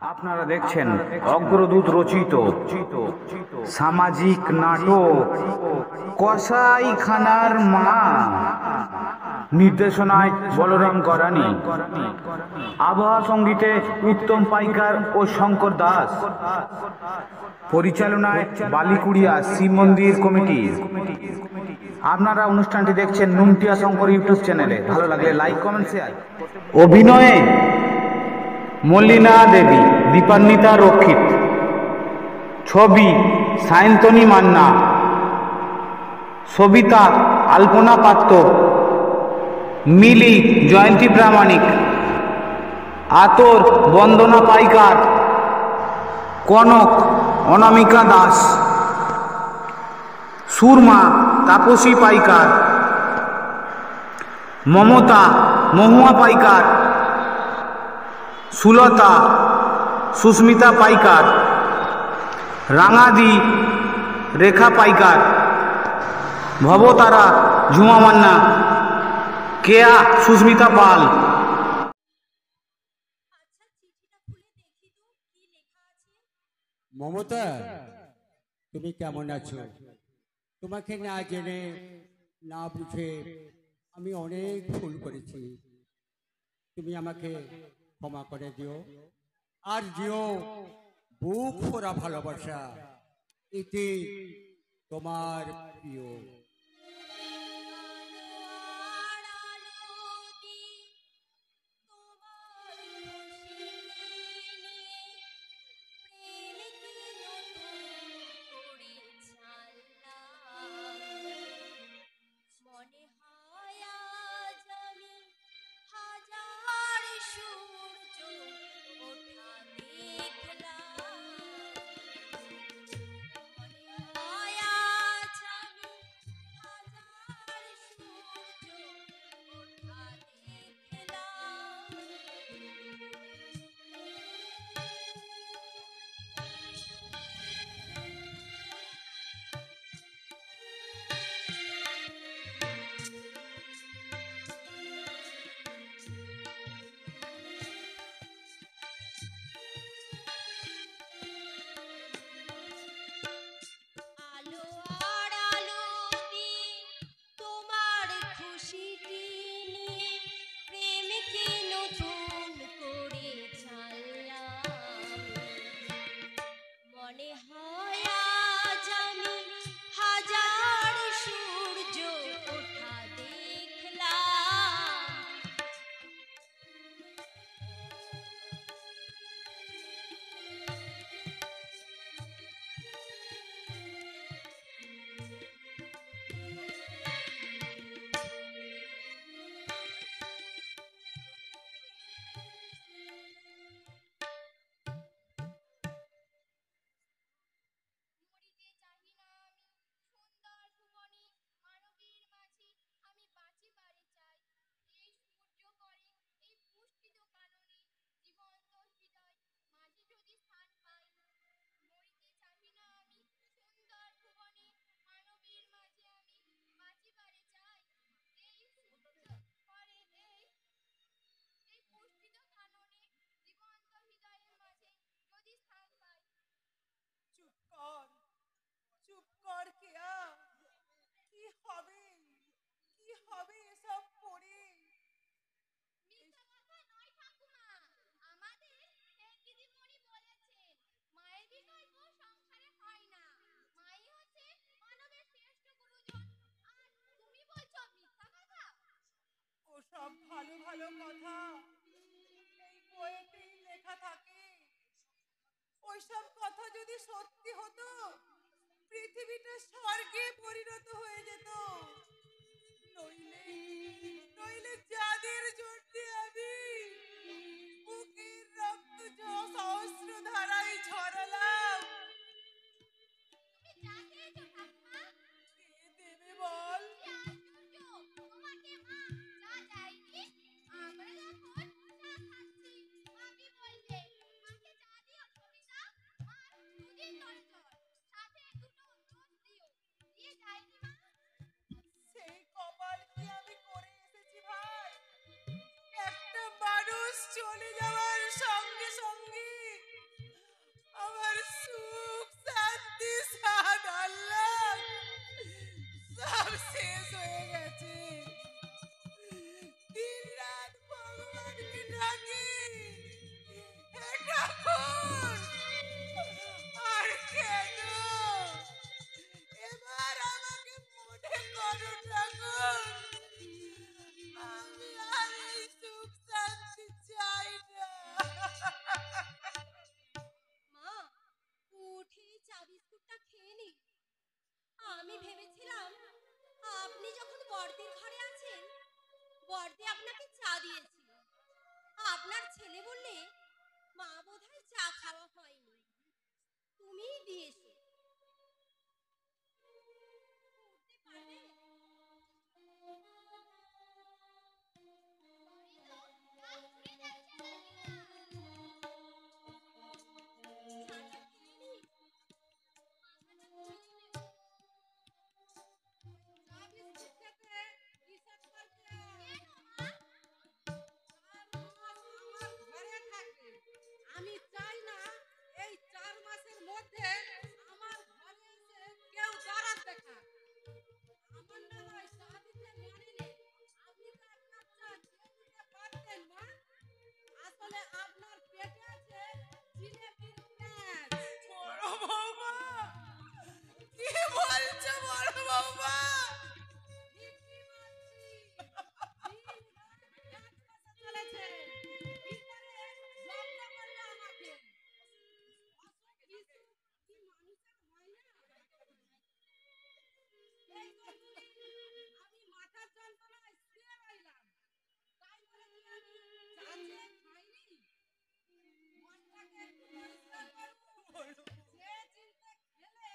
আপনারা দেখছেন অগ্রদূত রচিত সামাজিক নাটক কসাইখানার মা, নির্দেশনায় বলরাম করানি, আবহাওয়া সঙ্গীতে উত্তম পাইকার ও শঙ্কর দাস, পরিচালনায় বালিকুড়িয়া শিব মন্দির কমিটি। আপনারা অনুষ্ঠানটি দেখছেন নুনটিয়া শঙ্কর ইউটিউব চ্যানেলে। ভালো লাগলে লাইক, কমেন্ট, শেয়ার। অভিনয়ে মল্লিনা দেবী, দীপান্বিতা রক্ষিত। ছবি সায়ন্তনী মান্না, সবিতা আলপনা পাত্র, মিলি জয়ন্তী প্রামাণিক, আতর বন্দনা পাইকার, কনক অনামিকা দাস, সুরমা তাপসী পাইকার, মমতা মহুয়া পাইকার, সুলতা সুস্মিতা পাইকার, রাঙাদি রেখা পাইকার, ভবতারা ঝুমা মান্না, কেয়া সুস্মিতা পাল। মমতা, তুমি কেমন আছো? তোমাকে না জেনে না বুঝে আমি অনেক ভুল করেছি। তুমি আমাকে ক্ষমা করে দিও, আর দিও বুক ভরা ভালোবাসা। এটি তোমার প্রিয়। সব ভালো ভালো কথা এই বইতেই লেখা থাকে। ওইসব কথা যদি সত্যি হতো, পৃথিবীটা স্বর্গে পরিণত হয়ে যেত। নইলে নইলে যাদের জন্য আমি বুকের রক্ত সহস্র ধারায় ঝরালাম, কে দেবে বল? সেই কপাল কি আমি করে এসেছি ভাই? একটা মানুষ চলে যাওয়ার সঙ্গে সঙ্গে বড়দির ঘরে আছেন? বড়দি আপনাকে চা দিয়েছে। আপনার ছেলে বললে মা বোধহয় চা খাওয়া হয়নি, তুমিই দিয়েছো। উঠতে পারবে? চাটা খেয়ে নি, মাথাটা ধুয়ে নেব। চা বিস্কুট খেতে রিসার্চ করতে কেন মা? আমার ঘরে থাকে। আমি চাই না এই 4 মাসের মধ্যে আমার ঘরে এসে কেউ দাঁড়াত দেখা। আমার না হয় চা দিতে মনে নেই, আপনি তো এক কাপ চা দিয়ে দিতে পারতেন মা। আসলে আপনার পেটে আছে জিলেপির প্যাঁচ। বড় বৌমা, কি বলছো বড় বৌমা? ঠিকই বলছি। দিন রাত প্যাঁচ কষা চলেছে। ভিতরে জব্দ করবে আমাকে। অসুখ বিসুখ কি মানুষের হয় না? এই কতদিন আমি মাথার যন্ত্রণায় শুয়ে রইলাম, তাই বলে কি আমি চা চেয়ে খাইনি? মনটাকে একটু পরিষ্কার করুন। যে চিনতে খেলে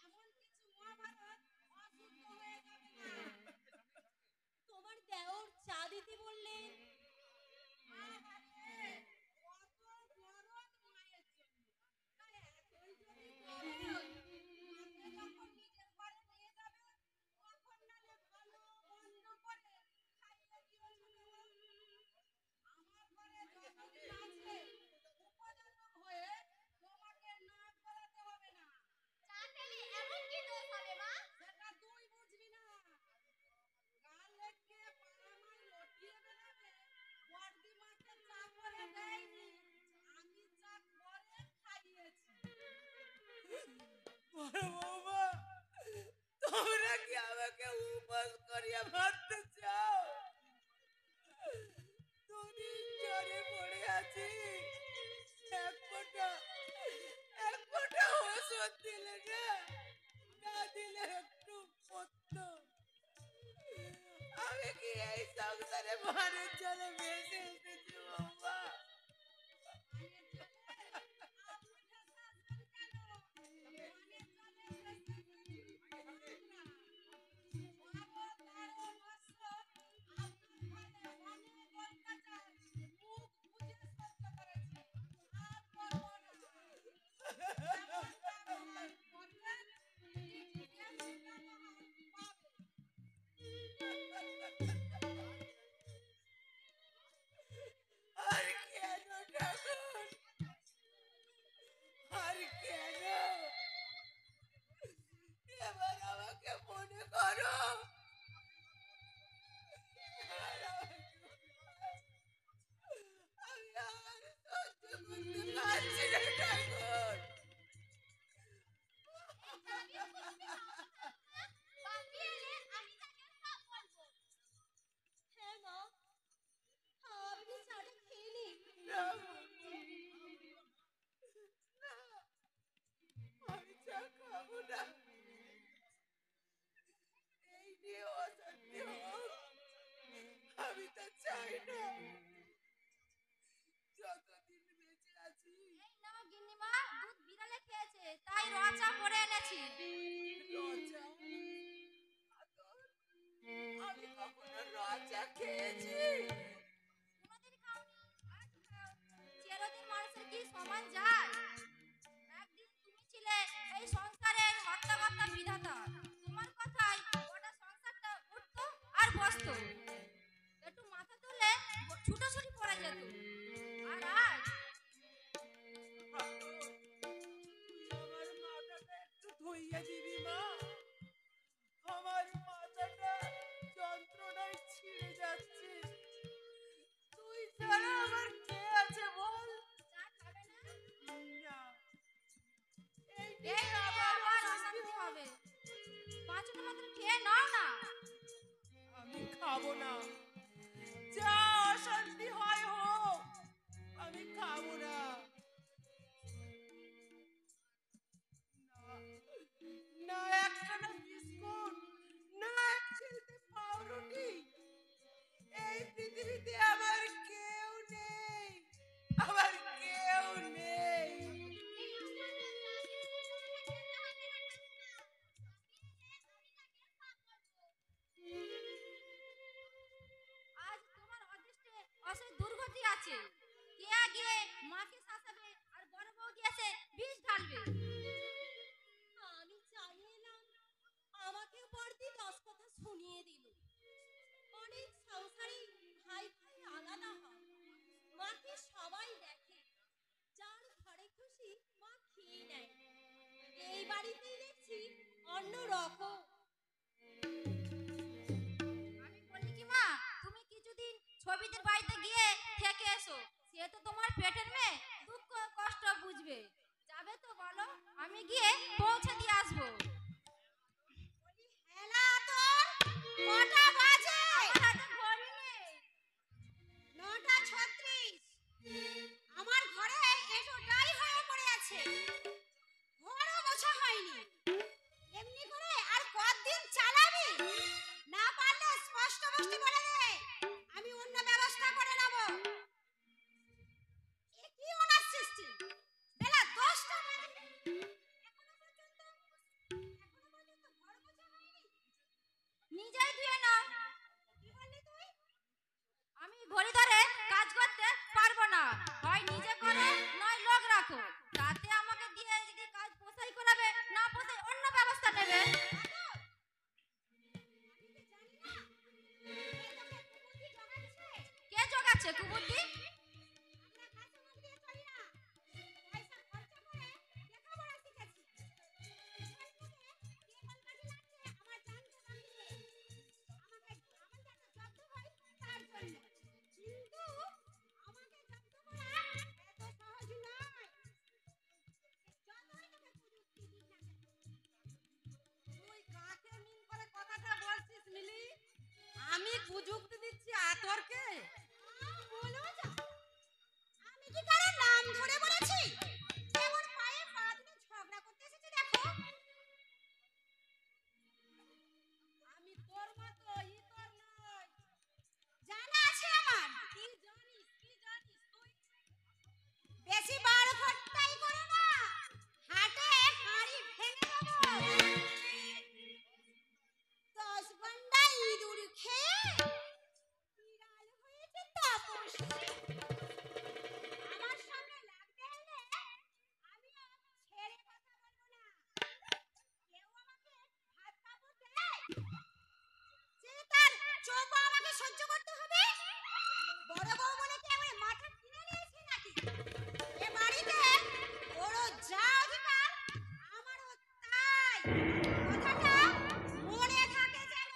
এমন কিছু মহাভারত অশুদ্ধ হয়ে যাবে না। তোমার দেওর চা দিতে বললেন? আহারে, কত দরদ মায়ের জন্য। তা এতই যদি দরদ, মাকে যখন নিজের ঘরে নিয়ে যাবে, তখন নালে ভালো মন্দ করে খাইয়ে দিও ছোট বউ। আমার ঘরে যতদিন আছে, উপযোজক হয়ে তোমাকে নাক গলাতে হবে না। চা খেলে এমন কি দোষ হবে মা? সেটা তুই বুঝবি না। গাল লেগে পাড়ামায় লটিয়ে বেড়াবে, বড়দি মাকে চা করে দেয়নি, আমি চা করে খাইয়েছি। বড় বৌমা, তোমরা কি আমাকে উপোস করিয়া মারতে চাও? দুদিন জ্বরে পড়ে আছি, এক ফোঁটা ওষুধ দিলে না, না দিলে একটু পত্য। আমি কি এই সংসারে মানের জলে ভেসে এসেছি বৌমা? আর কেন ঠাকুর, আর কেন? এবার আমাকে মনে করো। আমি আর সহ্য করতে পারছি না ঠাকুর। হ্যাঁ মা, আপনি চাটা খেয়ে নিন। না, আমি চা খাবো না। এই নিয়ে অশান্তি হোক, আমি তা চাই না। যতদিন বেঁচে আছি। এই নাও গিন্নিমা, দুধ বিড়ালে খেয়েছে, তাই র চা করে এনেছি। রচা, আমি কখনো রচা খেয়েছি? কোনোদিন খাওনি? আজ খাও। চিরদিন মানুষের কি সমান যায়? একদিন তুমি ছিলে এই সংসারের হর্তাকর্তা বিধাতা। তোমার কথাই গোটা সংসারটা উঠতো আর বসতো। একটু মাথা তুলে ছুটোছুটি পড়ে যেত। আর আজ আমার মাথাটা একটু ধুইয়ে দিবি মা? আমার মাথাটা যন্ত্রণায় ছিঁড়ে যাচ্ছে। তুই ছাড়া আমার কে আছে বল? চা খাবে না? না, এই এই আবার অশান্তি হবে। পাঁচটা মাত্র খেয়ে নাও না। আমি খাবো না। যা অশান্তি হয় হোক, আমি খাবো না। না, না একখানা বিস্কুট, না এক ছিলতে বিষ ঢালবে। আমি চালিয়ে এলাম, আমাকে বর্দি 10 কথা শুনিয়ে দিল। অনেক সংসারী ভাই ভাই আলাদা হয়, মাকে সবাই দেখে, যার ঘরে খুশি মা খেয়ে নেয়। এই বাড়িতেই দেখছি অন্য রকম। আমি বলি কি মা, তুমি কিছুদিন ছবিদের বাড়িতে গিয়ে থেকে এসো। সে তো তোমার পেটের মেয়ে, দুঃখ কষ্ট বুঝবে। যাবে তো বলো, আমি গিয়ে পৌঁছে দিয়ে আসবো। হেলা তোর কটা বাজে? আমার হাতে ঘড়ি নেই। 9:36। আমার ঘরে এতটাই হয়ে পড়ে আছে, ঘরও মোছা হয়নি। এমনি করে আর কতদিন চালাবি? না পারলে স্পষ্ট বসতে বলে দে, আমি অন্য ব্যবস্থা করে নেব। এ কি অনার সৃষ্টি, বেলা 10টা বাজে, এখনো পর্যন্ত ঘর মোছা হয়নি। নিজেই ধুয়ে নাও। কি বললি তুই? আমি ঘড়ি ধরে কাজ করতে পারবো না, হয় নিজে করো নয় লোক রাখো। তাতে আমাকে দিয়ে যদি কাজ পোষাই করাবে, না পোষাই অন্য ব্যবস্থা নেবে। কে জোগাচ্ছে কুবুদ্ধি? আমি কুযুক্তি দিচ্ছি আতরকে। আমি কি কারো নাম ধরে বলেছি? কেমন পায়ে পা তুলে ঝগড়া করতে এসেছি দেখো। আমি তোর মতো ইতর নই। জানা আছে আমার। কি জানিস তুই? বেশি বার ফট্টাই করো না, হাটে হাড়ি ভেঙে দেবো। 10 ঘন্টা ইঁদুর খেয়ে বিড়াল হয়েছে তাপস। আমার সামনে লাগতে হলে আমি আর ছেড়ে কথা বলবো না। কেউ আমাকে ভাত কাপড় দেয় যে তার চোখ আমাকে সহ্য করতে হবে? বড় বউ বলে কি আমার মাথা কিনে নিয়েছে নাকি? এ বাড়িতে ওর যা অধিকার আমারও তাই, কথাটা মনে থাকে যেন।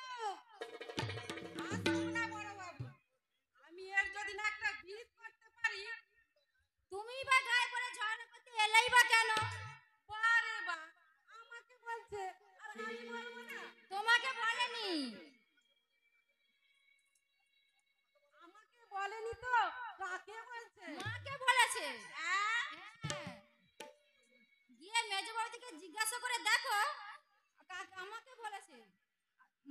আসুন না বড় বাবু, আমি এর যদি না একটা বিহিত করতে পারি। তুমি বা গায়ে পড়ে ঝগড়া করতে এলেই বা কেন? বারে বা আমাকে বলছে আর আমি বলবো না? তোমাকে বলেনি। আমাকে বলেনি তো কাকে বলছে? মাকে বলেছে। হ্যাঁ? হ্যাঁ। গিয়ে মেজো বড়দিকে জিজ্ঞাসা করে দেখো, আমাকে বলেছে।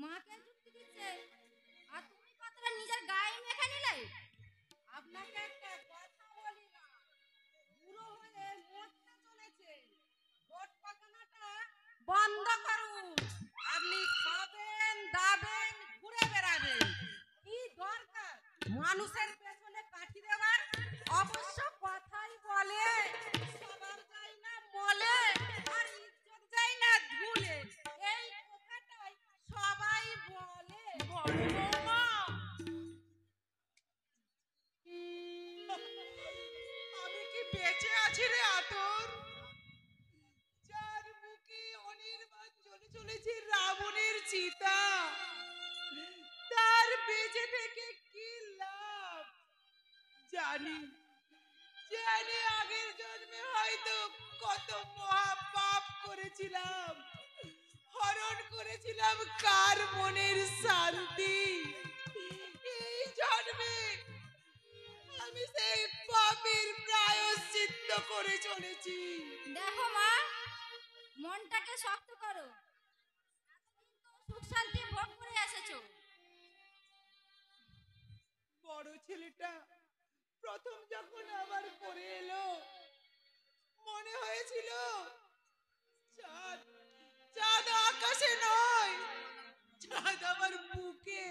মাকে যুক্তি দিচ্ছে, আর তুমি কথাটা নিজের গায়ে মেখে নিলে। আপনাকে একটা কথা বলি না, বুড়ো হয়ে মরতে চলেছে, ভোট পাকানোটা বন্ধ করুন। আপনি খাবেন দাবেন ঘুরে বেড়াবেন, কি দরকার মানুষের পেছনে কাঠি দেওয়ার? অবশ্য কথাই বলে স্বভাব যায় না মলে, আর ইজ্জত যায় না ধুলে। এই কথাটাই সবাই বলে। বড় বৌমা, আমি কি বেঁচে আছি রে আতর? যার মুখে অনির্বাণ জ্বলে চলেছে রাবণের চিতা, তার বেঁচে থেকে কি লাভ? জানি জানি আগের জন্মে হয়তো কত মহা পাপ করেছিলাম, হরণ করেছিলাম কার মনের শান্তি। এই জন্মে আমি সেই পাপের প্রায়শ্চিত্ত করে চলেছি। দেখো মা, মনটাকে শক্ত করো। এতদিন তো সুখ শান্তি ভোগ করে এসেছো। বড় ছেলেটা প্রথম যখন আবার পড়ে এলো মনে হয়েছিল চাঁদ চাঁদ আকাশে নয়, চাঁদ আমার বুকে।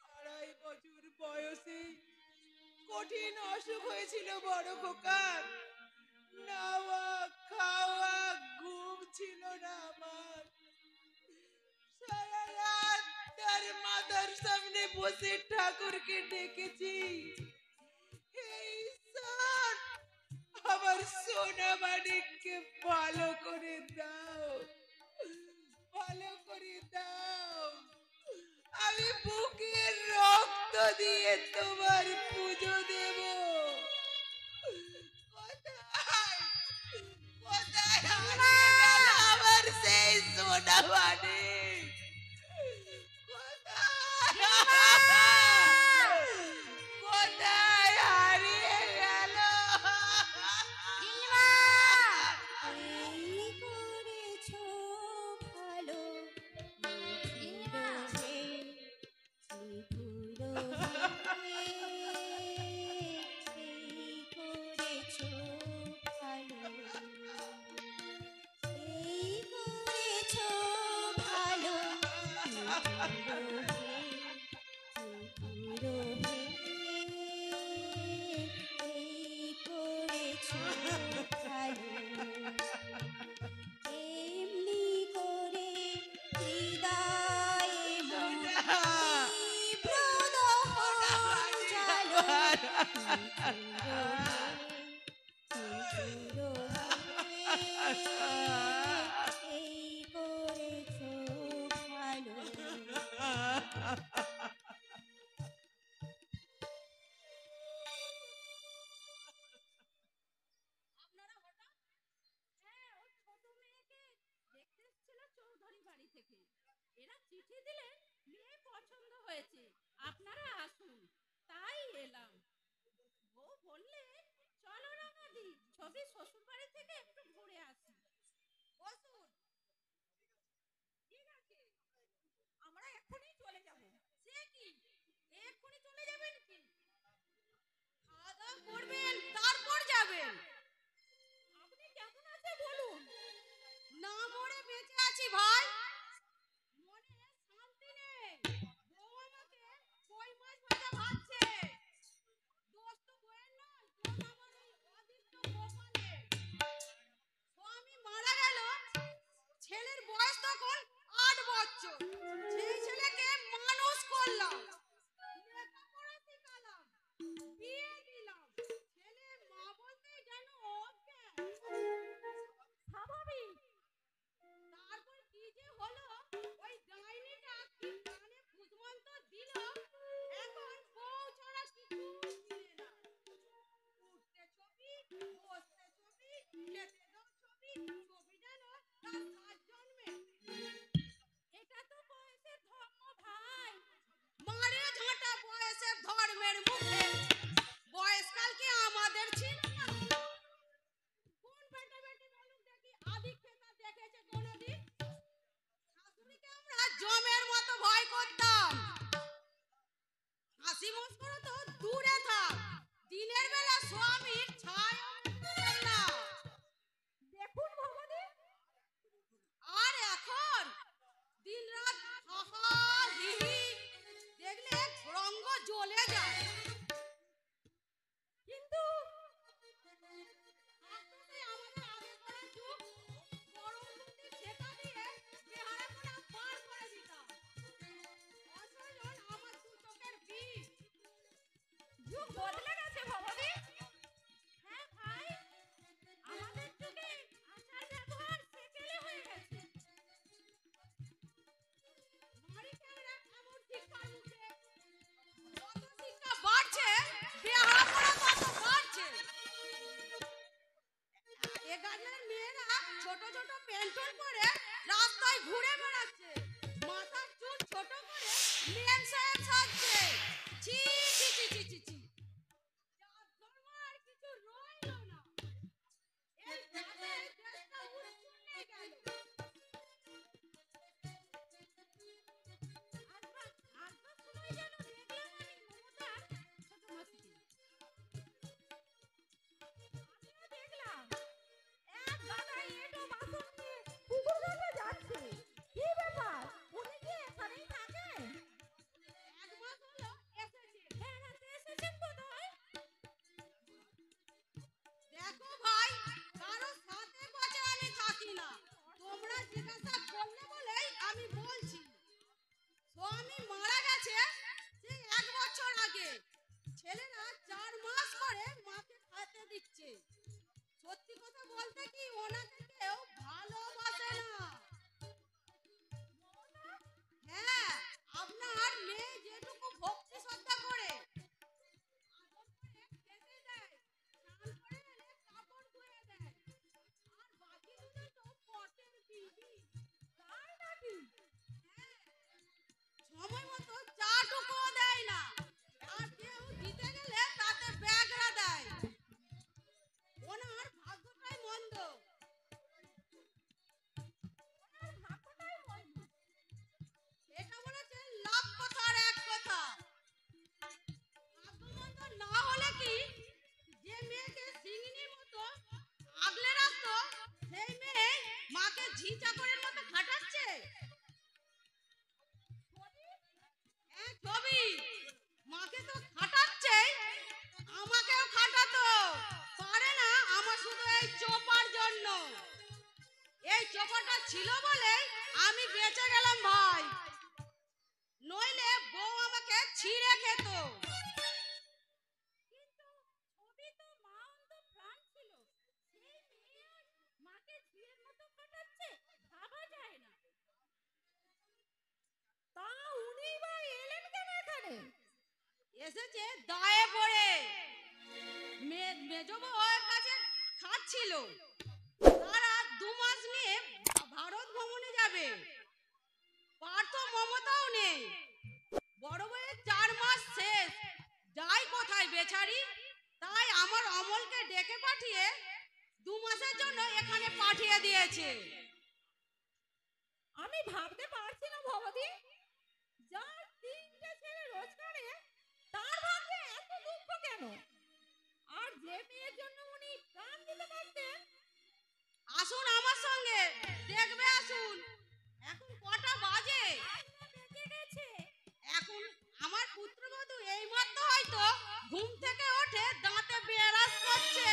2.5 বছর বয়সে কঠিন অসুখ হয়েছিল বড় খোকার, আর মাথার সামনে বসে ঠাকুরকে ডেকেছি, হে ঈশ্বর, আমার সোনা মানিককে ভালো করে দাও, ভালো করে দাও। আমি বুকের রক্ত দিয়ে তোমার পুজো দেব। কোথায় কোথায় হারিয়ে গেল আমার সেই সোনা মানিক? কোথায় হারিয়ে গেল? এই করেছো ভালো নিঠুর হে, নিঠুর হে, এই করেছো ভালো, এই করেছো ভালো নিঠুর হে, নিঠুর হে, এই করেছো ভালো। এমনি করে হৃদয়ে মন তীব্র দহন জ্বালো, নিঠুর হে, এই করেছো ভালো। আপনারা হঠাৎ? হ্যাঁ, ওই ছোট মেয়েকে দেখতে এসেছিল চৌধুরী বাড়ি থেকে। এরা চিঠি দিলেন, মেয়ে পছন্দ হয়েছে, আপনারা আসুন, তাই এলাম। বউ বললে চলো রাঙাদি, ছবি শ্বশুর বাড়ি থেকে একটু ঘুরে আসি। বসুন। ঠিক আছে, আমরা এক্ষুনি চলে যাব। সে কি, এক্ষুনি চলে যাবেন কি? খাওয়া দাওয়া করবেন, তারপর যাবেন। আপনি কেমন আছে বলুন? না মরে বেঁচে আছি ভাই। মনে শান্তি নেই। বউ আমাকে কই মাছ ভাজা ভাজছে। দোষ তো বউয়ের নয়, দোষ আমার ওই অদৃষ্ট গোপালের। স্বামী মারা গেল, ছেলের বয়স তখন 8 বছর। সেই ছেলেকে মানুষ করলাম, লেখাপড়া শিখালাম, বিয়ে দিলাম। ছেলে মা বলতেই যেন অজ্ঞান। স্বাভাবিক। তারপর কি যে হলো, ওই ডাইনিটা কি কানে ফুসমন্ত দিল, এখন বউ ছাড়া কিছু চিনে না। উঠতে ছবি, বসতে ছবি, খেতে দাও ছবি, ছবি যেন তার 7 জন্মে। এটা তো বয়সের ধর্ম ভাই। মারে ঝাঁটা বয়সের ধর্মের মুখে। বয়সকালকে আমাদের ছিল না। কোন বেটা বেটি বলুন দেখি আদিক খেতা দেখেছে কোনদিন? শাশুড়িকে আমরা জমের মতো ভয় করতাম। হাসি মস্করা তো দূরে থাক, দিনের বেলা স্বামীর ছায়া পেতেন না। দেখুন ভবানী, আর এখন দিনরাত হাহা হিহি দেখলে রঙ্গ জ্বলে যায়। কিন্তু আসলে আমাদের আগেকার যুগ, গরম বুদ্ধি ছেঁকা দিয়ে চেহারা গোনা পার করে দিতাম। অচেতন আমার দু চোখের বিষ। যুগ বদলে গেছে ভবানী। হ্যাঁ ভাই, আমাদের যুগে আচার ব্যবহার সেকেলে হয়ে গেছে। মারিকেরা এমন শিক্ষার মুখে, যত শিক্ষা বাড়ছে, বেহারা তত বাড়ছে। এ গানের মেয়েরা ছোট ছোট প্যান্টন পরে রাস্তায় ঘুরে বেড়াচ্ছে, মাথার চুল ছোট করে মেম সাহেব সাজছে। ছি ছি ছি ছি ছি ছি। জাত ধর্ম আর কিছু রইল না। এই জাতে দেশটা উচ্ছন্নে গেল। আসবার সময় যেন দেখলাম আমি মমতার ছোট মাসিকে। আমিও দেখলাম এক গাদা এঁটো বাসন নিয়ে পুকুর ঘাটে যাচ্ছে। কি ব্যাপার? দিচ্ছে। সত্যি কথা বলতে কি ওনাকে কেউ ভালোবাসে না। হ্যাঁ, আপনার মেয়ে যেটুকু ভক্তি শ্রদ্ধা করে আদর করে খেতে দেয়, স্নান করে এলে কাপড় ধুয়ে দেয়, আর বাকি দুটো তো পটের বিবি, তাই নাকি? হ্যাঁ, সময় মতো চাটুকুও দেয় না, আর কেউ দিতে গেলে তাতে ব্যাগরা দেয়। ওনার ভাগ্যটাই মন্দ। ওনার ভাগ্যটাই মন্দ। এটা বলেছে লাভ কথার এক কথা। ভাগ্যমন্দ না হলে কি যে মেয়েকে সিংহিনীর মতো আগলে রাখতো সেই মেয়ে মাকে ঝি চাকরের মতো খাটাচ্ছে। হ্যাঁ, ছবি মাকে তো খাটাচ্ছে, আমাকেও খাটাতো পারে না। আমার শুধু এই চোপার জন্য, এই চোপাটা ছিল বলে আমি বেঁচে গেলাম ভাই, নইলে বউ আমাকে ছিঁড়ে খেত। কিন্তু ছবি তো মা অন্ত প্রাণ ছিল, সেই মেয়ে মাকে ঝিয়ের মতো খাটাচ্ছে, ভাবা যায় না। তা উনি বা এলেন কেন এখানে? এসেছে দায়ে পড়ে, মেজ বউয়ের কাছে খাচ্ছিল। তারা 2 মাস নিয়ে ভারত ভ্রমণে যাবে, পার্থ মমতাও নেই। বড় বউয়ের 4 মাস শেষ, যাই কোথায় বেচারি। তাই আমার অমলকে ডেকে পাঠিয়ে 2 মাসের জন্য এখানে পাঠিয়ে দিয়েছে। আমি ভাবতে পারছি না ভবদি, যার 3টে ছেলে রোজগারে তার ভাগ্যে এত দুঃখ কেন? আর যে মেয়ের জন্য উনি প্রাণ দিতে পারতেন। আসুন আমার সঙ্গে, দেখবে আসুন। এখন কটা বাজে? বেজে গেছে। এখন আমার পুত্রবধূ এইমাত্র হয়তো ঘুম থেকে ওঠে দাঁতে বেরাস করছে,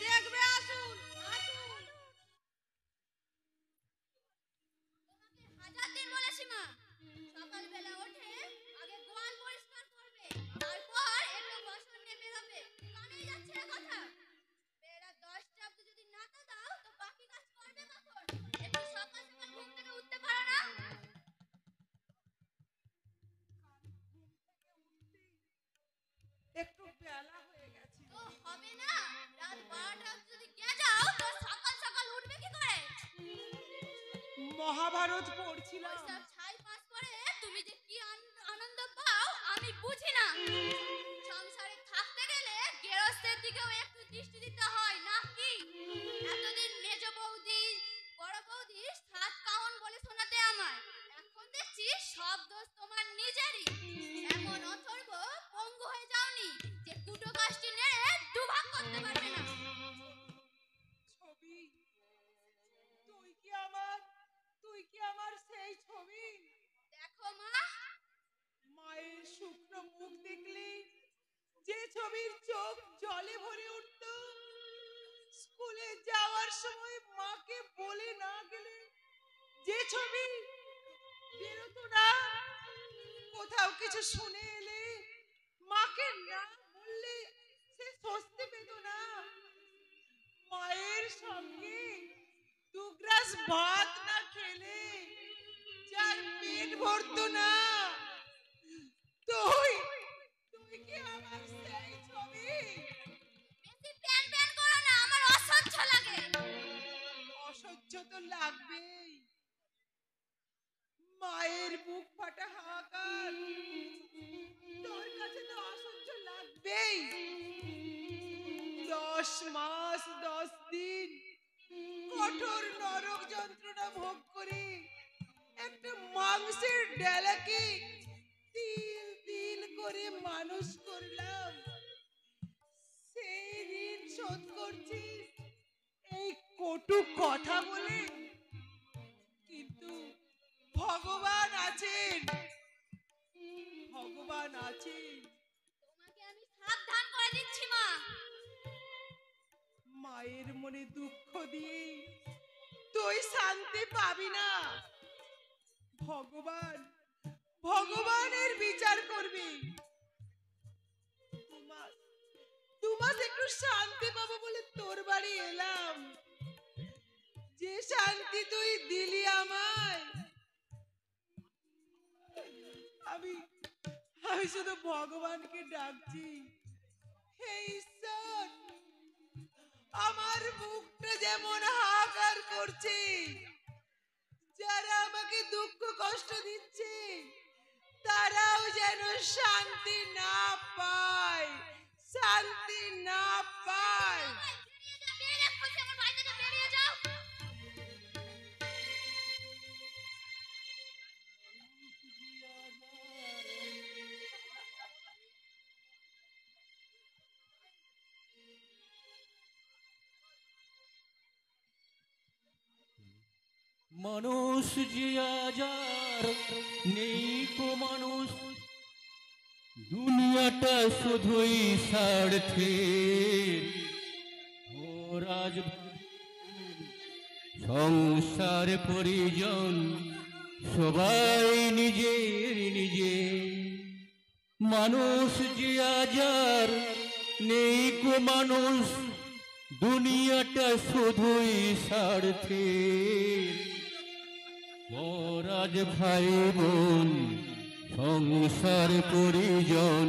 দেখবে আসুন। আসুন। তোমাকে হাজার দিন বলেছি মা, সকালবেলা উঠে আগে গোয়াল পরিষ্কার করবে, তারপর একটু বাসন নিয়ে বেরোবে। কানেই যাচ্ছে না কথা। বেলা 10টা অবধি যদি না দাও তো বাকি কাজ করবে কখন? একটু সকাল সকাল ঘুম থেকে উঠতে পারো না? একটু বেলা হয়ে গেছে। তো হবে না, রাত 12টা অবধি যদি গে যাও তো সকাল সকাল উঠবে কি করে? মহাভারত পড়ছিলাম। ওইসব ছাই পাস করে তুমি যে কি আনন্দ পাও আমি বুঝি না। সংসারে থাকতে গেলে গেরস্তের দিকেও একটু দৃষ্টি দিতে হয় নাকি? এতদিন মেজ বৌদি বড় বৌদি সাত কাউন বলে শোনাতে আমায়, এখন দেখছি সব দোষ তোমার নিজেরই। এমন অথর্ব পঙ্গু হয়ে যাওনি যে দুটো কাজটি নেড়ে দুভাগ করতে পারবে না। ছবি, তুই কি আমার সেই ছবি? দেখো মা, মায়ের শুকনো মুখ দেখলে যে ছবির চোখ জলে ভরে উঠত, স্কুলে যাওয়ার সময় মাকে বলে না গেলে যে ছবি বেরোতো না, কোথাও কিছু শুনে এলে মাকে না বললে সে স্বস্তি পেত না, মায়ের সঙ্গে 2 গ্লাস ভাত না খেলে যার পেট ভরতো না, তুই কি আমার সেই ছবি? বেশি প্যান প্যান করো না, আমার অসহ্য লাগে। অসহ্য তো লাগবেই, মায়ের বুক ফাটা হাহাকার, তোর কাছে তো অসহ্য লাগবেই। 10 মাস 10 দিন কঠোর নরক যন্ত্রণা ভোগ করে একটা মাংসের ডেলাকে তিল তিল করে মানুষ করলাম, সেই ঋণ শোধ করছিস এই কটু কথা বলে। কিন্তু ভগবান আছেন, ভগবান আছেন। তোমাকে আমি সাবধান করে দিচ্ছি মা। মায়ের মনে দুঃখ দিয়ে তুই শান্তি পাবি না। ভগবান ভগবানের বিচার করবি। 2 মাস একটু শান্তি পাবো শান্তি তুই দিলি আমায়। আমি আমি শুধু ভগবানকে ডাকছি, হে ঈশ্বর, আমার বুকটা যেমন হাহাকার করছে, যারা আমাকে দুঃখ কষ্ট দিচ্ছে তারাও যেন শান্তি না পায়, শান্তি না পায়। মানুষ যে আজার নেই কো মানুষ, দুনিয়াটা শুধুই স্বার্থের। ও রাজ সংসার পরিজন সবাই নিজের নিজে। মানুষ যে আজার নেই কো মানুষ, দুনিয়াটা শুধুই স্বার্থের। মহারাজ ভাই বোন সংসার পরিজন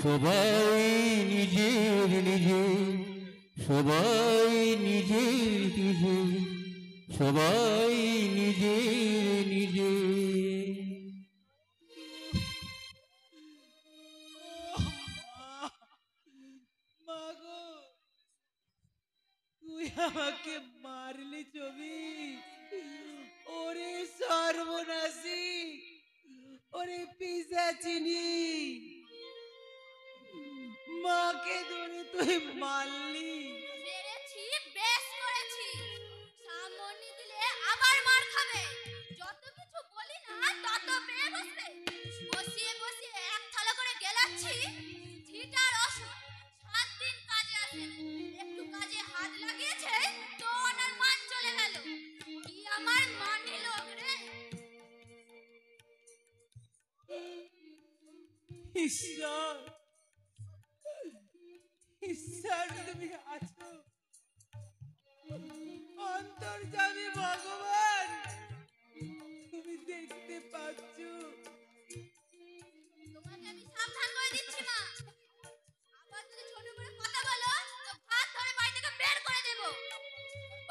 সবাই নিজের নিজে, সবাই নিজের নিজে, সবাই নিজের নিজে। মাগো, তুই আমাকে মারলি ছবি। ওরে সর্বনাশী, ওরে পিশাচিনী, মাকে ধরে তুই মারলি। মেরেছি, বেশ করেছি। সামনে দিলে আবার মার খাবে। যত কিছু বলি না তত পেয়ে বসবে। বসিয়ে বসিয়ে এক থালা করে গেলাচ্ছি। ঝিটার অসুখ 7 দিন কাজে আসেনি। একটু কাজে হাত লাগিয়েছে তো ওনার মান চলে গেল। কি আমার মানি লোক রে। ঈশ্বর, ঈশ্বর তুমি আছো, অন্তর্যামী ভগবান তুমি দেখতে পাচ্ছ। তোমাকে আমি সাবধান করে দিচ্ছি মা। আবার যদি ছোট করে কথা বলো তো ভাত ধরে বাড়ি থেকে বের করে দেব।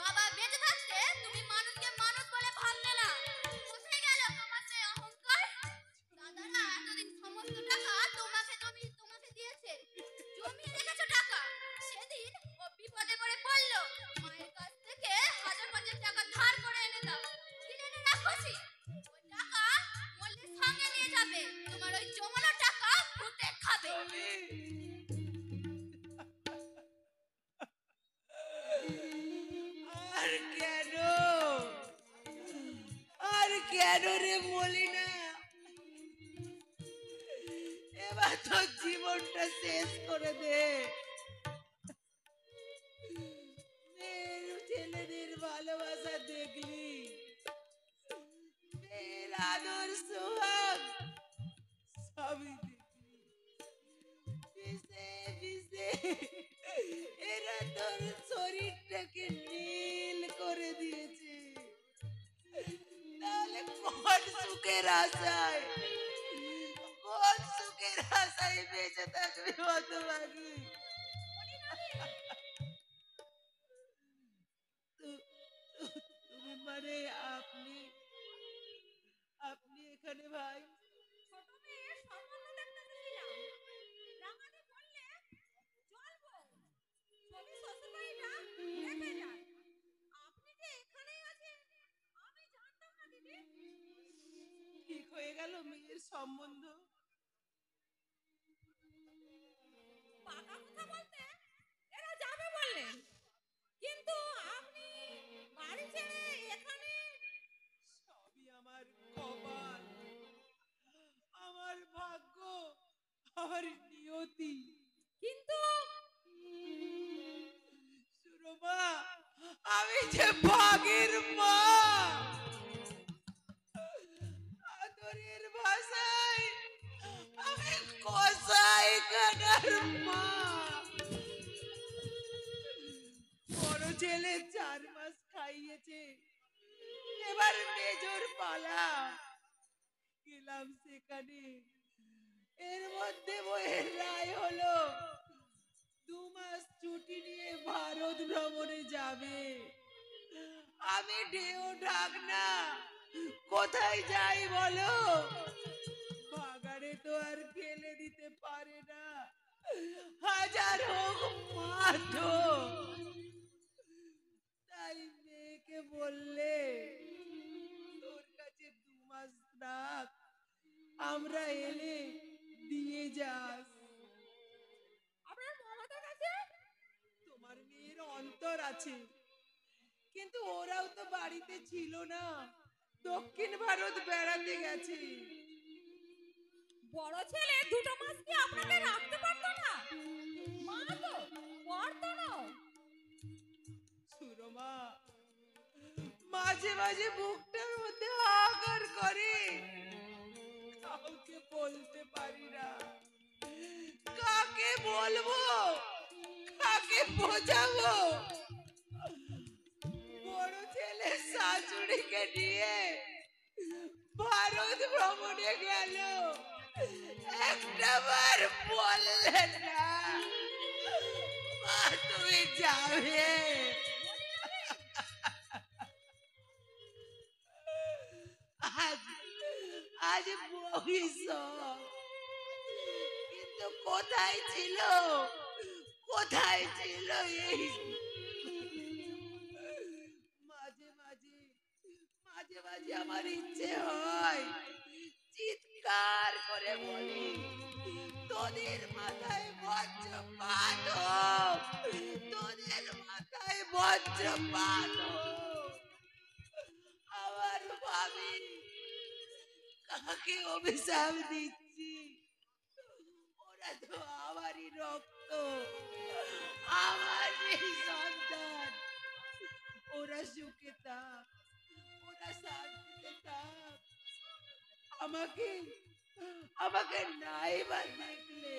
বাবা বেঁচে থাকতে তুমি মানুষকে মানুষ বলে ভাবলে না। কোথায় গেল তোমার সেই অহংকার? দাদারা এতদিন সমস্ত টাকা তোমাকে দিয়েছে। জমিয়ে রেখেছো টাকা। সেদিন ও বিপদে পড়ে বলল মায়ের কাছ থেকে 1000 টাকা ধার করে এনে দাও। দিলে না রাখছি। ওই টাকা মরলে সঙ্গে নিয়ে যাবে। তোমার ওই জমানো টাকা ফুটে খাবে। আর কেন, আর কেন রে মলিনা? এবার তোর জীবনটা শেষ করে দে। মেয়ের ছেলেদের ভালোবাসা দেখলি, মেয়ের আদর সোহাগ সবই দেখলি। পিছে পিছে এরা তোর শরীরটাকে নীল করে দিয়েছে। তাহলে কোন সুখের আশায়, কোন সুখের আশায় বেঁচে থাকবে হতভাগী? তুমি মানে আপনি আপনি এখানে ভাই? ছোট মেয়ে সম্বন্ধ দেখতে এসেছিলাম। রাঙানি বললে চলবো, ছবি শ্বশুরবাড়িটা দেখে যান। আপনি যে এখানেই আছেন আমি জানতাম না দিদি। ঠিক হয়ে গেল মেয়ের সম্বন্ধ? পাকা কথা বলতে এরা যাবে বললেন, কিন্তু আপনি বাড়ি ছেড়ে এখানে। সবই আমার কপাল, আমার ভাগ্য, আমার নিয়তি। কিন্তু সুরমা, আমি যে ভাগের মা, আদরের ভাষায় আমি কসাই খানার মা। বড় ছেলে 4 মাস খাই খাইয়েছে, এবার মেজর পালা। গেলাম সেখানে, এর মধ্যে বইয়ের রায় হলো 2 মাস ছুটি নিয়ে ভারত ভ্রমণে যাবে। আমি ঢেউ ঢাক না, কোথায় যাই বলো? বাগানে তো আর ফেলে দিতে পারে না, হাজার হোক মাঠ। তাই মেয়েকে বললে তোর কাছে 2 মাস রাখ, আমরা এলে দিয়ে যাস। আপনার মমতার কাছে তোমার মেয়ের অন্তর আছে, কিন্তু ওরাও তো বাড়িতে ছিল না, দক্ষিণ ভারত বেড়াতে গেছে। বড় ছেলে 2 মাস কি আপনাকে রাখতে পারতো না? মা তো পারতো না। সুরমা মাঝে মাঝে বুকটার মধ্যে হাহাকার করে, কাউকে বলতে পারি না। কাকে বলবো, কাকে বোঝাবো? বড় ছেলে শাশুড়িকে নিয়ে ভারত ভ্রমণে গেল, একটাবার বললেন না মা তুমি যাবে? আজ আজ ভবিষ্যৎ, কিন্তু কোথায় ছিল, কোথায় ছিল এই? মাঝে মাঝে মাঝে মাঝে আমার ইচ্ছে হয় চিৎকার করে বলি, তোদের মাথায় বজ্রপাত হোক, তোদের মাথায় বজ্রপাত হোক। আবার ভাবি কাকে অভিশাপ দিচ্ছি, ওরা তো আমারই রক্ত, আমারই সন্তান। ওরা সুখে থাক, ওরা শান্তিতে থাক, আমাকে আমাকে নাই বা দেখলে।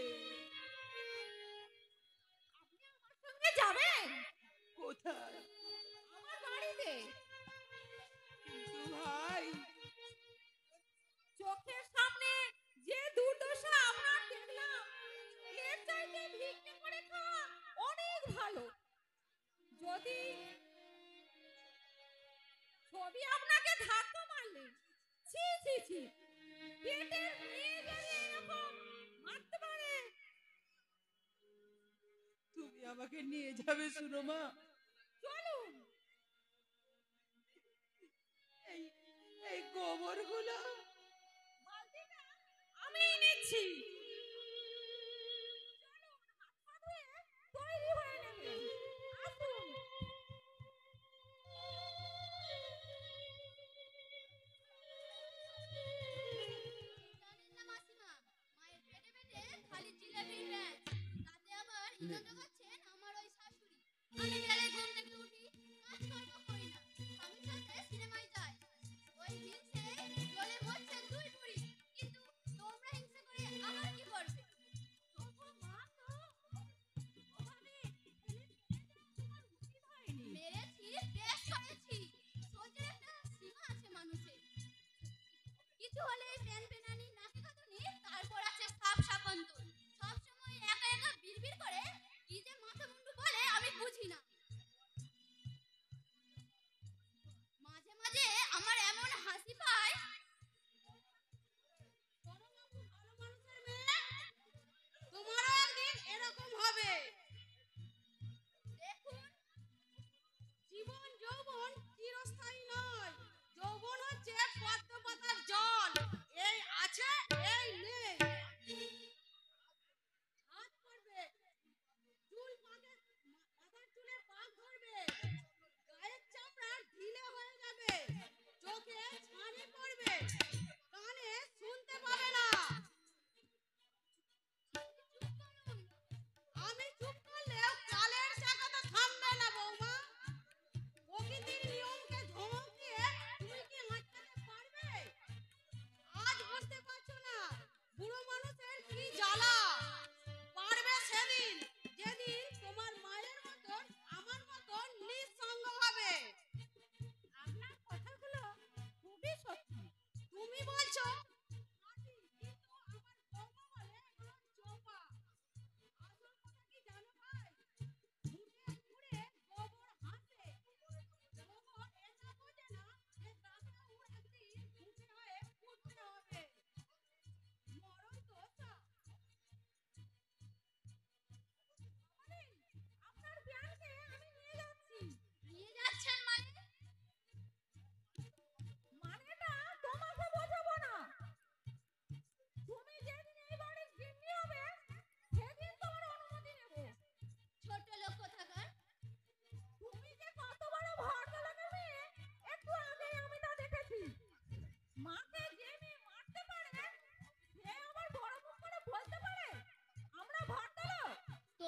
আপনি আমার সঙ্গে যাবেন কোথায়? আমার বাড়িতে। কিন্তু ভাই, চোখের সামনে যে দুর্দশা আপনার দেখলাম, এর চাইতে ভিক্ষে করে খাওয়া অনেক ভালো। যদি ছবি আপনাকে ধাক্কা মারলে, ছি ছি ছি, পেটের মেয়ে যদি এরকম মারতে পারে। তুমি আমাকে নিয়ে যাবে সুরমা? চলুন। এই এই গোবরগুলো বালতিটা আমি নিচ্ছি। চলুন, হাত পা ধুয়ে তৈরি হয়ে নেবেন। আসুন। জানেন না মাসিমা, মায়ের পেটে পেটে খালি জিলেপির ব্যাচ, তাতে আবার ইন্দ্র করছেন আমার ওই শাশুড়ি। আমি গেলে ঘুম থেকে উঠি, কাজকর্ম করি না, স্বামীর সাথে সিনেমায় যাই। ওই হিংসে জ্বলে মরছেন 2 বুড়ি, কিন্তু তোমরা হিংসা করে আমার কি করবে? তবু মা তো ওভাবে ফেলে দেওয়া তোমার উচিত হয়নি। মেরেছি, বেশ করেছি, সোজের একটা সীমা আছে মানুষের। কিছু হলে প্যান প্যানানি নাকে কাঁদুনি, তারপর আছে সাপ সাপন্তর। সবসময় একা একা বিড়বিড় করে কি যে মাথা মুন্ডু বলে আমি বুঝি না। মাঝে মাঝে আমার এমন হাসি পায়। বড়বাবু ভালো মানুষের মেয়ে, তোমারও একদিন এরকম হবে। দেখুন জীবন যৌবন চিরস্থায়ী নয়। যৌবন হচ্ছে পদ্ম পাতার জল, এই আছে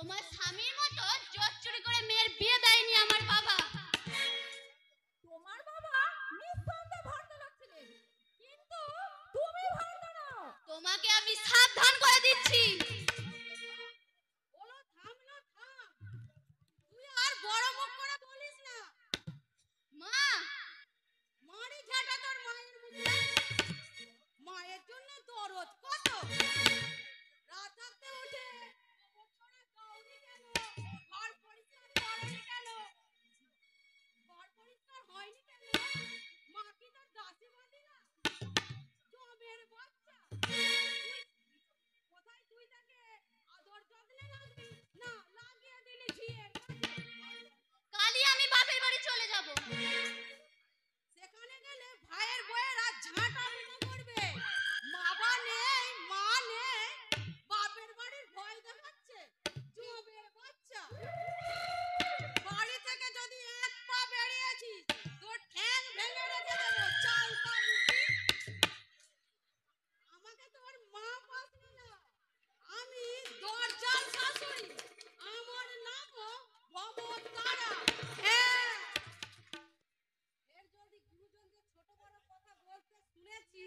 তোমার স্বামীর মতো জোর চুরি করে মেয়ের বিয়ে দেয়নি আমার বাবা। তোমার বাবা নিঃসন্দেহে ভদ্রলোক ছিলেন, কিন্তু তুমি ভদ্র নও। তোমাকে আমি সাবধান করে দিচ্ছি। ওলো থাম না, থাম। তুই আর বড় মুখ করে বলিস না। মা, মারি ঝাঁটা তোর মায়ের মুখে। মায়ের জন্য দরদ কত। রাত থাকতে উঠে গোবর ছড়া গাউনি কেন, ঘর পরিষ্কার করনি কেন, ঘর পরিষ্কার হয়নি কেন, মা কি তোর দাসী বাঁধি না? জমের বাচ্চা কোথায় তুই তাকে আদর যত্নে রাখবি না, লাগিয়ে দিলি ঝিয়ের কাছে। কালই আমি বাপের বাড়ি চলে যাব। সেখানে গেলে ভাইয়ের বউয়েরা ঝাঁটা পিটা করবে। বাবা নেই, মা নেই, বাপের বাড়ির ভয় দেখাচ্ছে। জমের বাচ্চা, বাড়ি থেকে যদি এক পা বেরিয়েছিস তোর ঠ্যাং ভেঙে রেখে দেবো। চালটা মুখি, আমাকে তোর মা বাঁচবে না। আমি দরজার শাশুড়ি, আমার নামও ভবতারা। হ্যাঁ, এর যদি গুরুজনদের ছোট বড় কথা বলতে শুনেছি,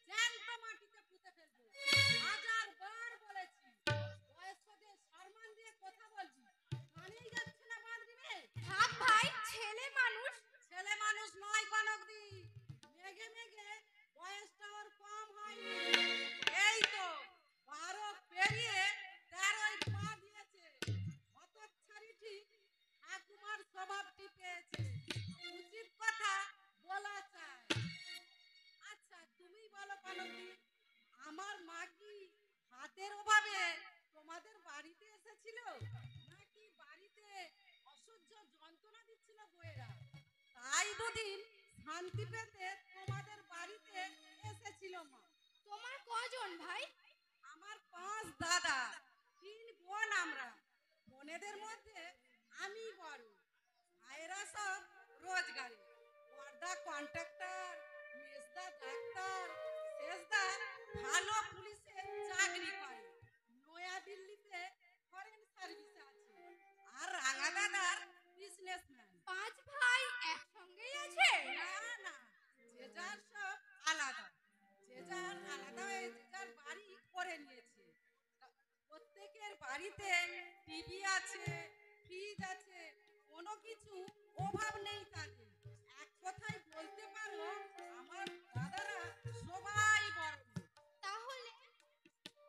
জ্যান্ত মাটিতে পুঁতে ফেলবো। হাজার বার বলেছি, বয়স্কদের সম্মান দিয়ে কথা বলবি। কানেই যাচ্ছে না বাদ দিবে। থাক ভাই, ছেলে মানুষ। ছেলে মানুষ নয় কনকদি, মেঘে মেঘে বয়সটা ওর কম হয়নি। এই তো 12 পেরিয়ে 13য় পা দিয়েছে। হতচ্ছাড়ি ঠিক ঠাকুমার স্বভাবটি পেয়েছে। উচিত কথা বলা চাই। আচ্ছা তুমি বলো কনকদি, আমার মা কি হাতের অভাবে তোমাদের বাড়িতে এসেছিল, নাকি বাড়িতে অসহ্য যন্ত্রণা দিচ্ছিল বউয়েরা, তাই দুদিন শান্তি পেতে তোমাদের বাড়িতে এসেছিল মা? তোমার কজন ভাই? আমার 5 দাদা, 3 বোন আমরা। বোনেদের মধ্যে আমি বড়। ভাইয়েরা সব রোজগারি। বড়দা কন্ট্রাক্টর, মেজদা ডাক্তার, শেষদা ভালো পুলিশে চাকরি করে, নয়া দিল্লিতে ফরেন সার্ভিসে আছে। আর রাঙা দাদার বিজনেসম্যান। 5 ভাই একসঙ্গেই আছে? না না, যে যার সব আলাদা, যে যার আলাদা হয়ে যে যার বাড়ি করে নিয়েছে। প্রত্যেকের বাড়িতে টিভি আছে, ফ্রিজ আছে, কোনো কিছু অভাব নেই তাদের। এক কথায় বলতে পারো আমার দাদারা সবাই বড় লোক। তাহলে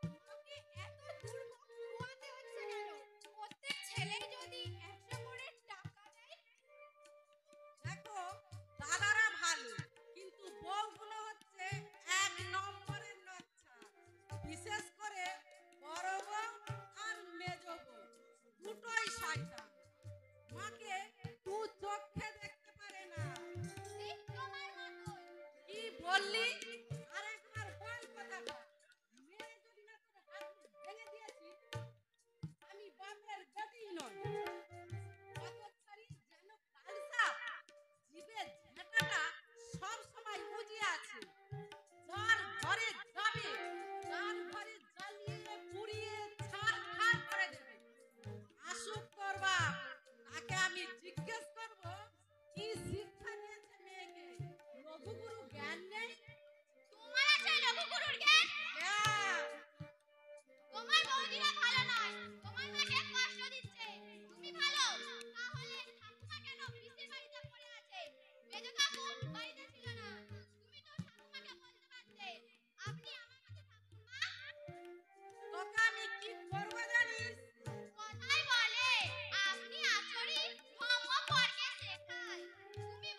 তোমাকে এত দুর্ভোগ পোহাতে হচ্ছে কেন? প্রত্যেক ছেলে যদি 100 করে টাকা দেয়। দেখো দাদারা ভালো, কিন্তু বউগুলো হচ্ছে 1 নম্বরের নচ্ছা। বিশেষ করে বড় বউ আর মেজ বউ দুটোই শয়তান। মাকে দু চোখে দেখতে পারে না। ঠিক তোমার মতোই। কি বললি? আরেকবার বল কথাটা। মেয়ে যদি না তোর হাত ভেঙে দিয়েছি, আমি বাপের বেটিই নই। হতচ্ছাড়ি যেন কালসা, জিভে ঝেঁটাটা সব সময় বুঝিয়ে আছে। যার ঘরে যাবে, যার ঘরে জ্বালিয়ে পুড়িয়ে ছারখার করে দেবে। আসুক তোর বাপ, তাকে আমি জিজ্ঞেস করব কি শিক্ষা দিয়েছে মেয়েকে। লঘুগুরু জ্ঞান নেই? তোমার আছে লঘুগুরুর জ্ঞান? হ্যাঁ, তোমার বৌদিরা ভালো নয়, তোমার মাকে কষ্ট দিচ্ছে। তুমি ভালো, তাহলে ঠাকুমা কেন পিসির বাড়িতে পড়ে আছে? মেজো কাকু বাড়িতে ছিল না, তুমি তো ঠাকুমাকে বলতে পারতে আপনি আমার কাছে থাকুন মা। তোকে আমি কি করব জানিস? কথাই বলে আপনি আচরি ধর্ম পরকে শেখায়। তুমি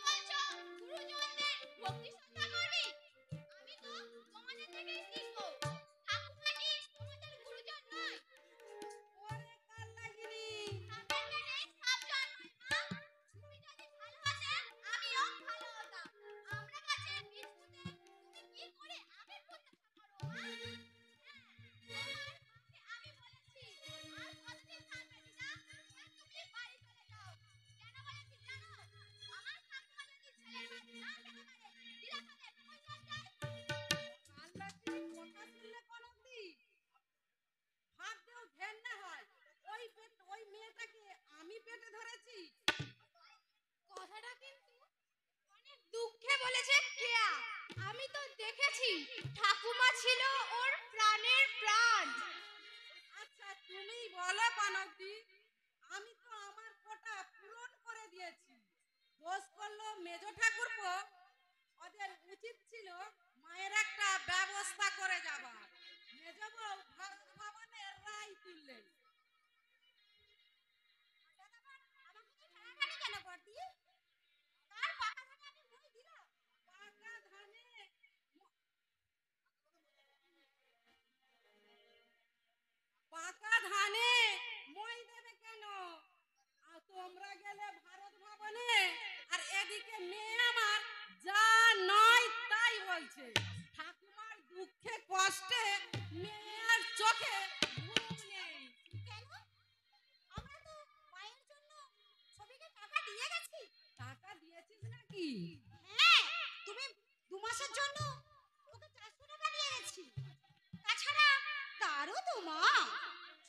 দেখেছি ঠাকুমা ছিল ওর প্রাণের প্রাণ। আচ্ছা তুমি বলো কনকদি, আমি তো আমার কোটা পূরণ করে দিয়েছি। দোষ করলো মেজ ঠাকুরপো, ওদের উচিত ছিল মায়ের একটা ব্যবস্থা করে যাবার। মেজ বউ ভারত ভবনের রায় তুললেন। আমাকে তুই ঠেলাঠালি কেন বর্দি? কার পাকা ধানে আমি মই দিলাম? পাকা ধানে পাকা ধানে মই দেবে কেন? আর তোমরা গেলে ভারত ভবনে, আর এদিকে মেয়ে আমার যা নয় তাই বলছে। ঠাকুমার দুঃখে কষ্টে মেয়ের চোখে ঘুম নেই। কেন? আমরা তো মায়ের জন্য ছবিকে টাকা দিয়ে গেছি। টাকা দিয়েছিস নাকি? হ্যাঁ, তুমি 2 মাসের জন্য ওকে 400 টাকা দিয়ে গেছি। তাছাড়া তারও তো মা,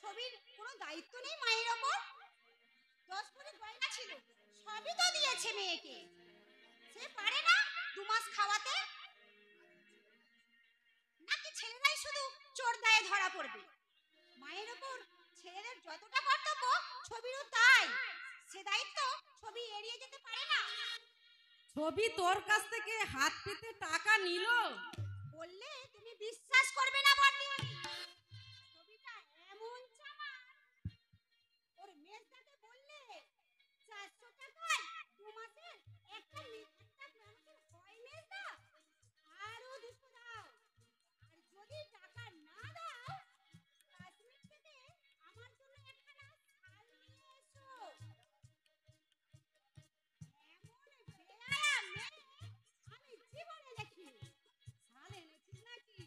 ছবির কোনো দায়িত্ব নেই মায়ের ওপর। 10 ভরি গয়না ছিল, সবই তো দিয়েছে মেয়েকে। সে পারে না 2 মাস খাওয়াতে? নাকি ছেলেরাই শুধু চোর দায়ে ধরা পড়বে? মায়ের ওপর ছেলেদের যতটা কর্তব্য, ছবিরও তাই। সে দায়িত্ব ছবি এড়িয়ে যেতে পারে না। ছবি তোর কাছ থেকে হাত পেতে টাকা নিল? বললে তুমি বিশ্বাস করবে না বর্দি। ছবিটা এমন চালাক, ওর মেজদাকে বললে 400 টাকায় 2 মাসের একটা মানুষের হয় মেজদা? আরো 200 দাও। আর যদি টাকা না দাও, কাশ্মীর থেকে আমার জন্য একখানা শাল নিয়ে এসো। এমন বেয়ায়া মেয়ে আমি জীবনে দেখিনি। শাল এনেছিস নাকি?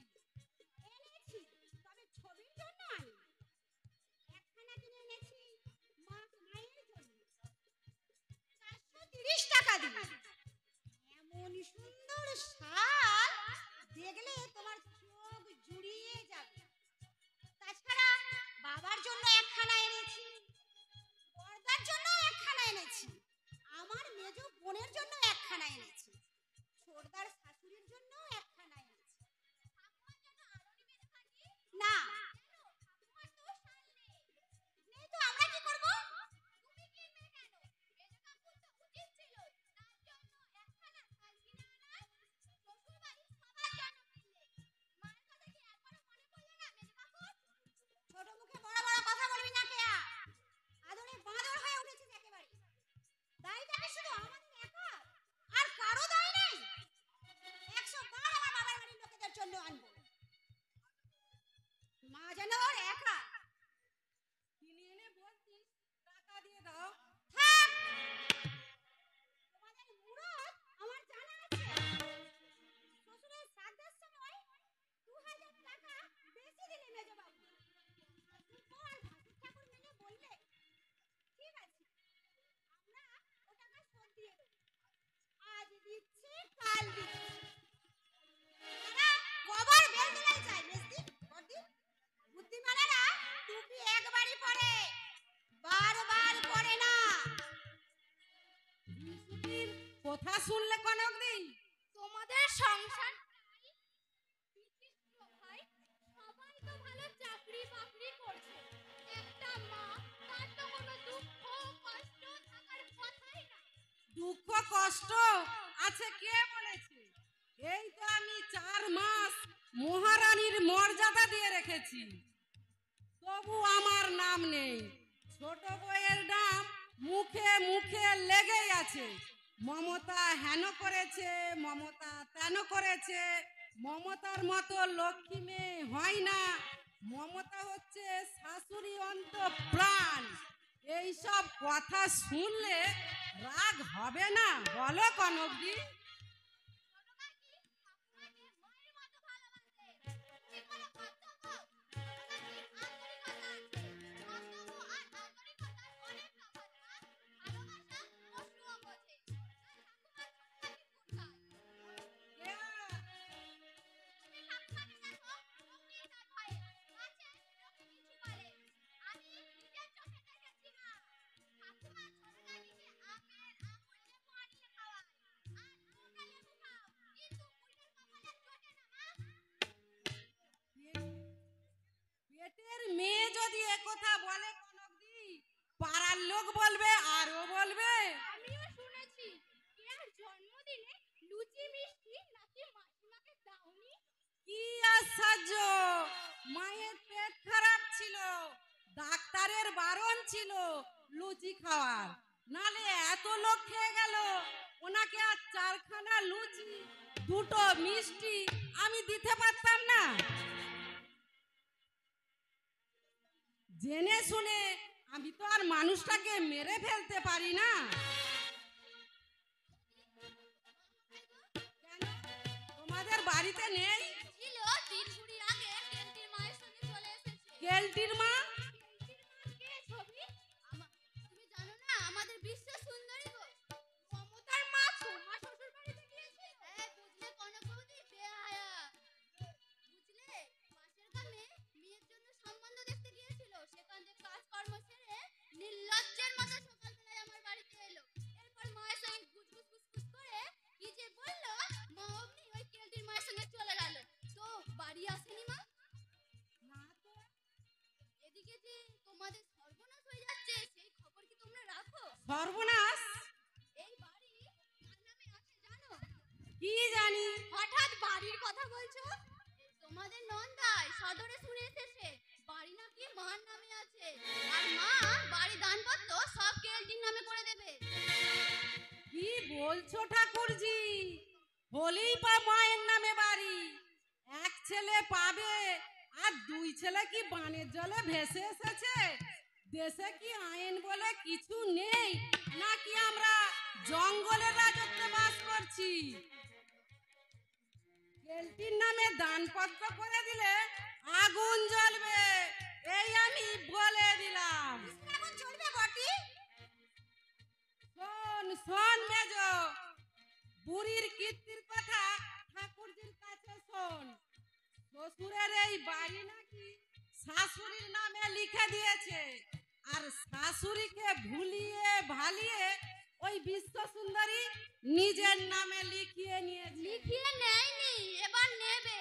এনেছি, তবে ছবির জন্য আনি। একখানা কিনে এনেছি মায়ের জন্য, 430 টাকা দিয়ে। এমন সুন্দর শাল দেখলে তোমার চোখ জুড়িয়ে যাবে। তাছাড়া বাবার জন্য একখানা এনেছি, বড়দার জন্য একখানা এনেছি, আমার মেজ বোনের জন্য একখানা এনেছি, ছোটদার শাশুড়ির জন্য একখানা এনেছি। না, নেই তো আমরা কি করব? তুমি কিনবে কেন? মেজ কাকুর তো উচিত ছিল তার জন্য একখানা শাল কিনে আনার। শ্বশুর বাড়ি সবার জন্য কিনলে, মায়ের কথা কি একবারও মনে পড়লো না মেজ কাকুর? ছোট মুখে বড় বড় কথা বলবি না কেয়া। আদরে বাঁদর হয়ে উঠেছিস একেবারে। দায়টা কি শুধু আমাদের একা? আর কারো দায় নেই? 100 বার আমার বাবার বাড়ির লোকেদের জন্য আনবো। মা যেন ওর একা। কিনে এনে বলছিস টাকা দিয়ে দাও। থাক, তোমাদের মুরত আমার জানা আছে। শ্বশুরের শ্রাদ্ধের সময় 2000 টাকা বেশি দিলে মেজ বাবু। আর ভাসুর ঠাকুর মেনে বললে ঠিক আছে, আমরা ও টাকা শোধ দিয়ে দেব। আজ দিচ্ছে কাল দিচ্ছে। তারা কবার বেল দিলেই চাই মেজদি বর্দি। বুদ্ধিমানেরা টুপি একবারই পরে, বারবার পরে না। বিশুটির কথা শুনলে কনকদি? তোমাদের সংসার বিচিত্র ভাই, সবাই তো ভালো চাকরি বাকরি করছে। একটা মা, তার তো কোনো দুঃখ কষ্ট থাকার কথাই না। দুঃখ কষ্ট আছে কে বলেছে? এই তো আমি 4 মাস মহারানীর মর্যাদা দিয়ে রেখেছি, তবু আমার নাম নেই। ছোট বউয়ের নাম মুখে মুখে লেগেই আছে। মমতা হেন করেছে, মমতা তেন করেছে। মমতার মতো লক্ষ্মী মেয়ে হয় না। মমতা হচ্ছে শাশুড়ি অন্ত প্রাণ। এইসব কথা শুনলে রাগ হবে না বলো কনকদি? ছোট কাকি ঠাকুমাকে মায়ের মতো ভালোবাসে। কি করে কর্তব্য? ছোট কাকির আন্তরিকতা আছে। কর্তব্য আর আন্তরিকতার অনেক তফাৎ না। ভালোবাসা কষ্টও বোঝে। তাই ঠাকুমার ছোট কাকি কোথায়? তুমি ঠাকুমাকে দেখো, লক্ষ্মী তার ভয়ে কাছে লোকে কিছু বলে। আমি নিজের চোখে দেখেছি মা। ঠাকুমা ছোট কাকিকে আপেল আমুল লেবু আনিয়ে খাওয়ায়। আর লোক বলবে আরো বলবে। আমিও শুনেছি কেয়ার জন্মদিনে লুচি মিষ্টি নাকি মাসিমাকে দাওনি। কি আশ্চর্য, মায়ের পেট খারাপ ছিল, ডাক্তারের বারণ ছিল লুচি খাওয়ার, নালে এত লোক খেয়ে গেল। ওনাকে আর 4খানা লুচি 2টো মিষ্টি আমি দিতে পারতাম না? জেনে শুনে আমি তো আর মানুষটাকে মেরে ফেলতে পারি না। কেন তোমাদের বাড়িতে নেই? ছিল 3 কুড়ি আগে কেলটির মায়ের সঙ্গে চলে এসেছে। কেলটির মা? কেলটির মা কে ছবি? তুমি জানো না আমাদের বিশ্ব সুন্দরী গো মমতার মা সোমা শ্বশুর বাড়িতে গিয়েছিল। হ্যাঁ বুঝলে কনক বৌদি বেহায়া। বুঝলে পাশের গ্রামে মেয়ের জন্য সম্বন্ধ দেখতে গিয়েছিল, সেখান থেকে কাজকর্ম সেরে নির্লজ্জের মতো সকালবেলায় আমার বাড়িতে এলো। এরপর মায়ের সঙ্গে গুজগুজ গুজগুজ করে কি যে বললো, মা অমনি ওই কেলটির মায়ের সঙ্গে চলে গেল। তো বাড়ি আসেনি মা? না তো। এদিকে যে তোমাদের সর্বনাশ হয়ে যাচ্ছে সেই খবর কি তোমরা রাখো? সর্বনাশ? এই বাড়ি কার নামে আছে জানো? কি জানি। হঠাৎ বাড়ির কথা বলছো? তোমাদের নন্দাই সদরে শুনে এসেছে বাড়ি নাকি মার নামে আছে, আর মা বাড়ি দানপত্র সব কেলটির নামে করে দেবে। কি বলছো ঠাকুরজি? হলেই পা মায়ের নামে বাড়ি, এক ছেলে পাবে আর 2 ছেলে কি বানের জলে ভেসে এসেছে? দেশে কি আইন বলে কিছু নেই, নাকি আমরা জঙ্গলের রাজত্বে বাস করছি? কেলটির নামে দানপত্র করে দিলে আগুন জ্বলবে, এই আমি বলে দিলাম। এখন চলবে বটি? শোন শোন মেজ, বুড়ির কীর্তির কথা ঠাকুরজির কাছে শোন। শ্বশুরের এই বাড়ি নাকি শাশুড়ির নামে লিখে দিয়েছে, আর শাশুড়িকে ভুলিয়ে ভালিয়ে ওই বিশ্ব সুন্দরী নিজের নামে লিখিয়ে নিয়েছে। লিখিয়ে নেয়নি, এবার নেবে।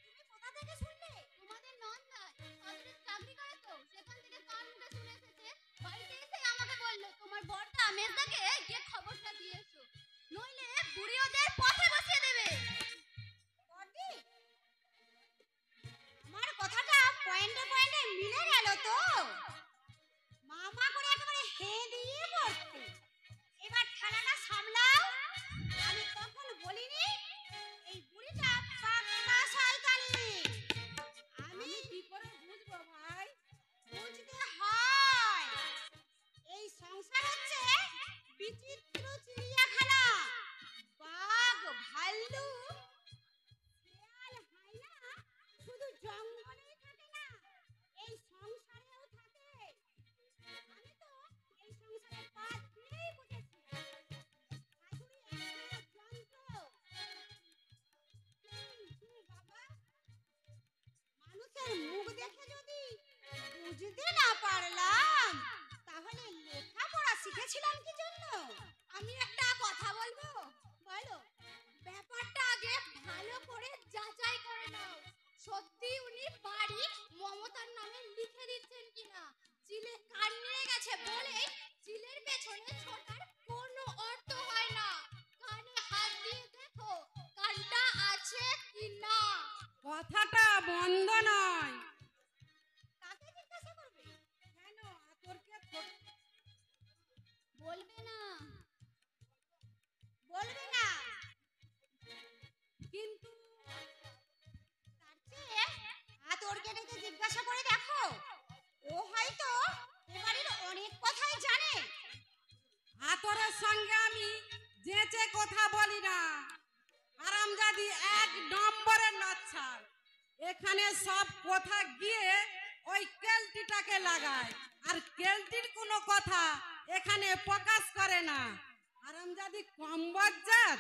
তুমি কোথা থেকে শুনলে? তোমাদের নন্দাই সদরে চাকরি করে তো, সেখান থেকে কান মুখে শুনে এসেছে। বাড়িতে এসে আমাকে বললো তোমার বড়টা মেজদাকে গিয়ে খবরটা দিয়ে এসো, নইলে বুড়ি ওদের পথে বসিয়ে দেবে। বটি, আমার কথাটা পয়েন্টে পয়েন্টে মিলে গেল তো? মামা করে একেবারে হে দিয়ে পড়তে। এবার ঠেলাটা সামলাও। আমি তখন বলিনি এই বুড়িটা পাক্কা শয়তানি। আমি কি করে বুঝবো ভাই? বুঝতে হয়, এই সংসার হচ্ছে বিচিত্র চিড়িয়াখানা। বাঘ ভাল্লুক শেয়াল হায়না শুধু জঙ্গলেই থাকে না, এই সংসারেও থাকে। আমি তো এই সংসারে পা দিয়েই বুঝেছি শাশুড়ি একটা যন্ত্র। বাবা, মানুষের মুখ দেখে যদি বুঝতে না পারলাম, তাহলে লেখাপড়া শিখেছিলাম কি জন্য? আমি একটা কথা বলবো? বলো। ব্যাপারটা আগে ভালো করে যাচাই করে নাও, সত্যি উনি বাড়ি মমতার নামে লিখে দিচ্ছেন কিনা। চিলে কান নিয়ে গেছে বলে চিলের পেছনে ছোটার কোনো অর্থ হয় না। কানে হাত দিয়ে দেখো কানটা আছে কিনা। কথাটা বন্ধ নয়। কাকে জিজ্ঞাসা করবে? কেন আতরকে ছোট বলবে না? বলবে না? কিন্তু তার চেয়ে আতরকে ডেকে জিজ্ঞাসা করে দেখো, ও হয়তো এ বাড়ির অনেক কথাই জানে। আতরের সঙ্গে আমি যেচে কথা বলি না। আরামজাদি 1 নম্বরের নচ্ছার। এখানে সব কথা গিয়ে ওই কেলটিটাকে লাগায়, আর কেলটির কোনো কথা এখানে প্রকাশ করে না। আরামজাদি কম বজ্জাত।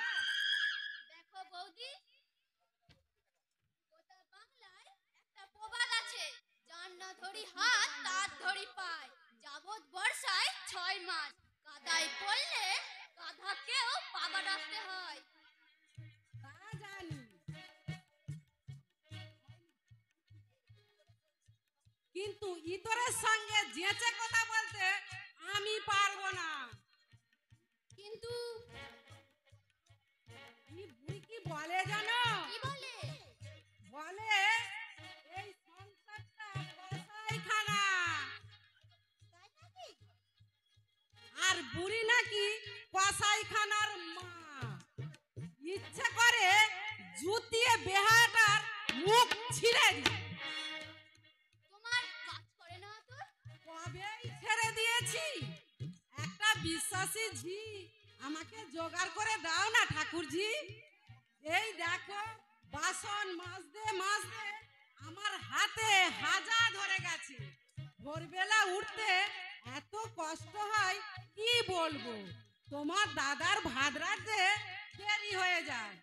দেখো বৌদি, গোটা বাংলায় একটা প্রবাদ আছে, যার না ধরি হাত তার ধরি পায়। যাবৎ বর্ষায় 6 মাস, কাদায় পড়লে গাধাকেও বাবা ডাকতে হয়। তা জানি, কিন্তু ইতরের সঙ্গে যেচে কথা বলতে আমি পারবো না। কিন্তু এই বুড়ি কি বলে জানো? কি বলে? বলে এই সংসারটা কসাইখানা। তাই নাকি? আর বুড়ি নাকি কসাইখানার মা। ইচ্ছে করে জুতিয়ে বেহাটার মুখ ছিঁড়ে দিই। তোমার কাজ করে না তো? কবেই ছেড়ে দিয়েছি। একটা বিশ্বাসী ঝি আমাকে জোগাড় করে দাও না ঠাকুরজি। এই দেখো বাসন মাজতে মাজতে আমার হাতে হাজা ধরে গেছে। ভোরবেলা উঠতে এত কষ্ট হয় কি বলবো। তোমার দাদার ভাত রাখতে দেরি হয়ে যায়।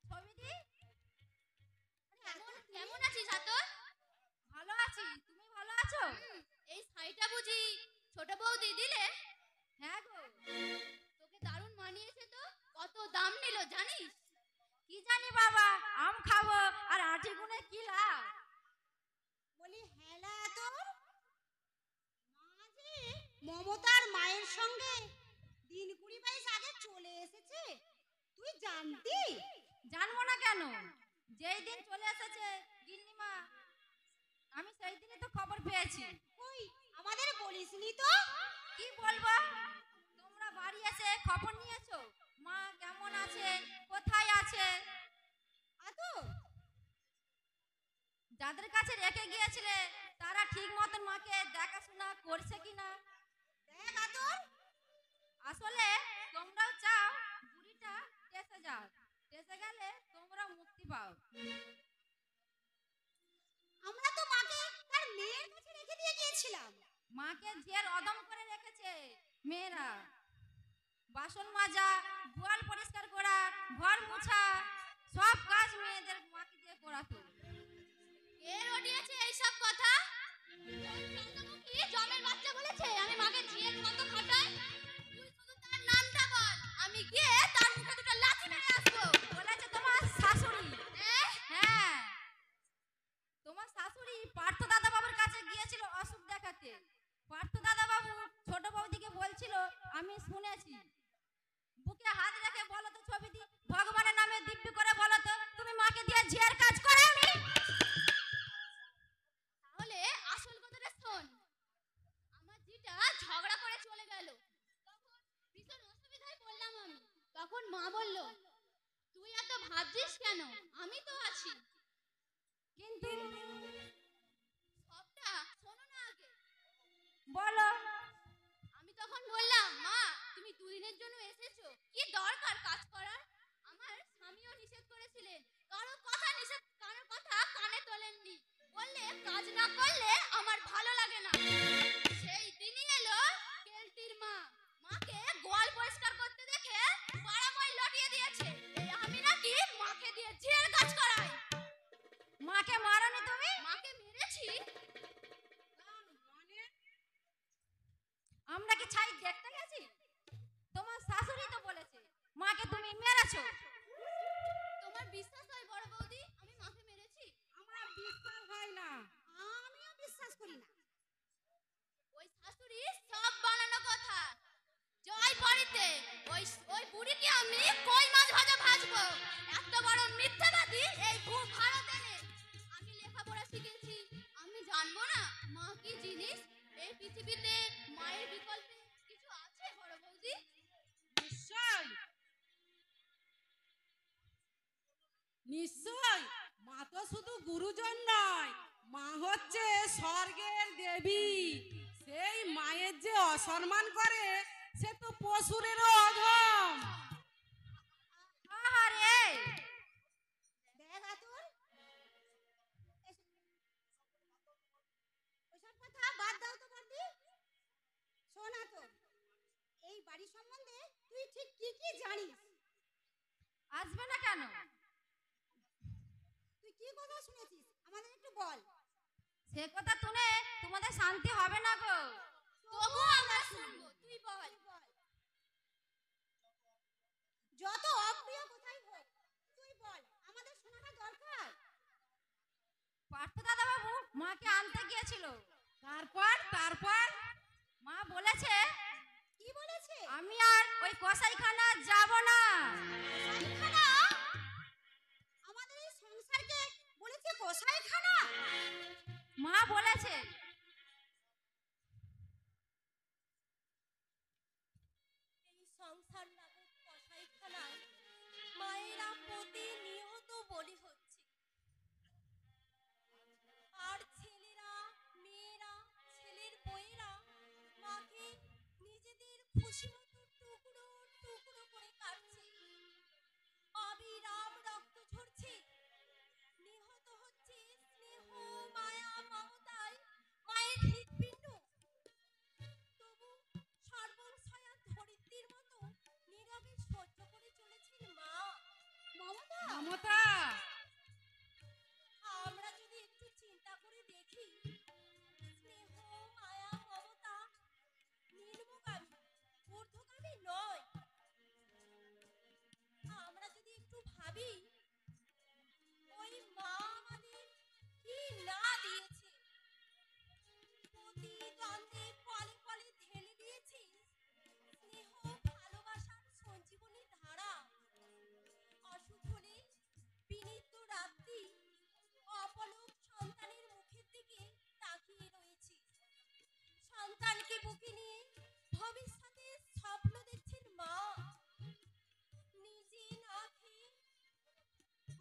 ছবিদি, কেমন আছিস আতর? ভালো আছি, তুমি ভালো আছো? এই শাড়িটা বুঝি ছোট বৌদি দিলে? হ্যাঁ গো, তোকে দারুণ মানিয়েছে তো। কত দাম নিল জানিস? কি জানি বাবা, আম খাবো আর আটি গুনে কি লাভ। বলি হেলা তোর মা যে মমতার মায়ের সঙ্গে দিন 20-22 আগে চলে এসেছে, তুই জানতি? জানবো না কেন? যেই দিন চলে এসেছে গিন্নিমা, আমি সেই দিনই তো খবর পেয়েছি। কই আমাদের বলিসনি তো? কি বলবো? তোমরা বাড়ি এসে খবর নিয়েছো মা কেমন আছে, কোথায় আছে? আতো যাদের কাছে রেখে গিয়েছিলে তারা ঠিক মতন মাকে দেখাশোনা করছে কিনা? দেখ আতর, আসলে তোমরাও চাও বুড়িটা টেসে যাও, টেসে গেলে তোমরা মুক্তি পাও। আমরা তো মাকে তার মেয়ের কাছে রেখে দিয়ে গিয়েছিলাম। মাকে ঝের অদম করে রেখেছে মেয়েরা। বাসন মাজা, গোয়াল পরিষ্কার করা, ঘর মোছা, সব কাজ মেয়েদের মাকে দিয়ে করাতো। কে রটিয়েছে এইসব কথা? চন্দ্রমুখী জমের বাচ্চা বলেছে আমি মাকে ঝিয়ের মতো খাটাই। তুই শুধু তার নামটা বল, আমি গিয়ে তার মুখে দুটো লাথি মেরে আসবো। বলেছে তোমার শাশুড়ি। হ্যাঁ, তোমার শাশুড়ি পার্থ দাদা বাবুর কাছে গিয়েছিল অসুখ দেখাতে। পার্থ দাদা বাবু ছোট বৌদিকে বলছিল, আমি শুনেছি। বুকে হাত রেখে বলো তো ছবিটি, ভগবানের নামে দিব্যি করে বলো তো, তুমি মাকে দিয়ে ঝিয়ার কাজ করাওনি? তাহলে আসল কথাটা শোন। আমার জিটা ঝগড়া করে চলে গেল, তখন ভীষণ অসুবিধায় পড়লাম আমি। তখন মা বলল, তুই এত ভাবছিস কেন, আমি তো আছি। কিন্তু সবটা শোনো না আগে। বলো। আমি তখন বললাম, মা তুমি দুদিনের জন্য এসেছো, কি দরকার কাজ করার? আমার স্বামীও নিষেধ করেছিলেন, কারোর কথা কানে তোলেননি। বললে কাজ না করলে আমার ভালো লাগে না। সেই দিনই এলো কেলটির মা, মাকে গোয়াল পরিষ্কার করতে দেখে পাড়াময় লটিয়ে দিয়েছে এই আমি নাকি মাকে দিয়ে ঝিয়ের কাজ করাই। মাকে মারোনি তুমি? মাকে মেরেছি। আমরা কি ছাই দেখতে গেছি? তোমার শাশুড়ি তো বলেছে মাকে তুমি মেরেছো। তোমার বিশ্বাস হয় বড় বৌদি আমি মাকে মেরেছি? আমার বিশ্বাস হয় না। আমিও বিশ্বাস করি না। ওই শাশুড়ি সব বানানো কথা। জয় বাড়িতে ওই ওই বুড়িকে আমি কই মাছ ভাজা ভাজবো। এত বড় মিথ্যাবাদী এই ভারতে নেই। আমি লেখাপড়া শিখেছি, আমি জানবো না মা কি জিনিস? এই পৃথিবীতে মায়ের বিকল্পে কিছু আছে বড় বৌদি? নিশ্চয় নিশ্চয়। মা তো শুধু গুরুজন নয়, মা হচ্ছে স্বর্গের দেবী। সেই মায়ের যে অসম্মান করে সে তো পশুরেরও অধম। আহারে দেখ আতর, ওসব কথা বাদ দাও তো বর্দি। শোন আতর, এই বাড়ি সম্বন্ধে তুই ঠিক কি কি জানিস? আসবে না কেন? তুই কি কথা শুনেছিস আমাদের একটু বল। সে কথা শুনে তোমাদের শান্তি হবে না গো। তবু আমরা শুনবো, তুই বল। যত অপ্রিয় কথাই হোক তুই বল, আমাদের শোনাটা দরকার। পার্থ দাদা বাবু মাকে আনতে গিয়েছিল। তারপর তার মমতা আমরা যদি একটু চিন্তা করে দেখি, স্নেহ, মায়া, মমতা নিম্নগামী, ঊর্ধ্বগামী নয়। আমরা যদি একটু ভাবি, ওই মা আমাদের কি না দিয়েছে, প্রতিদ্বন্দ্বে পলে পলে ঢেলে দিয়েছি স্নেহ, ভালোবাসার সঞ্জীবনী ধারা। অসুখ হলে বিনীত রাত্রি অপলক সন্তানের মুখের দিকে তাকিয়ে রয়েছি। সন্তানকে বুকে নিয়ে ভবিষ্যতে স্বপ্ন দেখছেন মা। নিজে না খেয়ে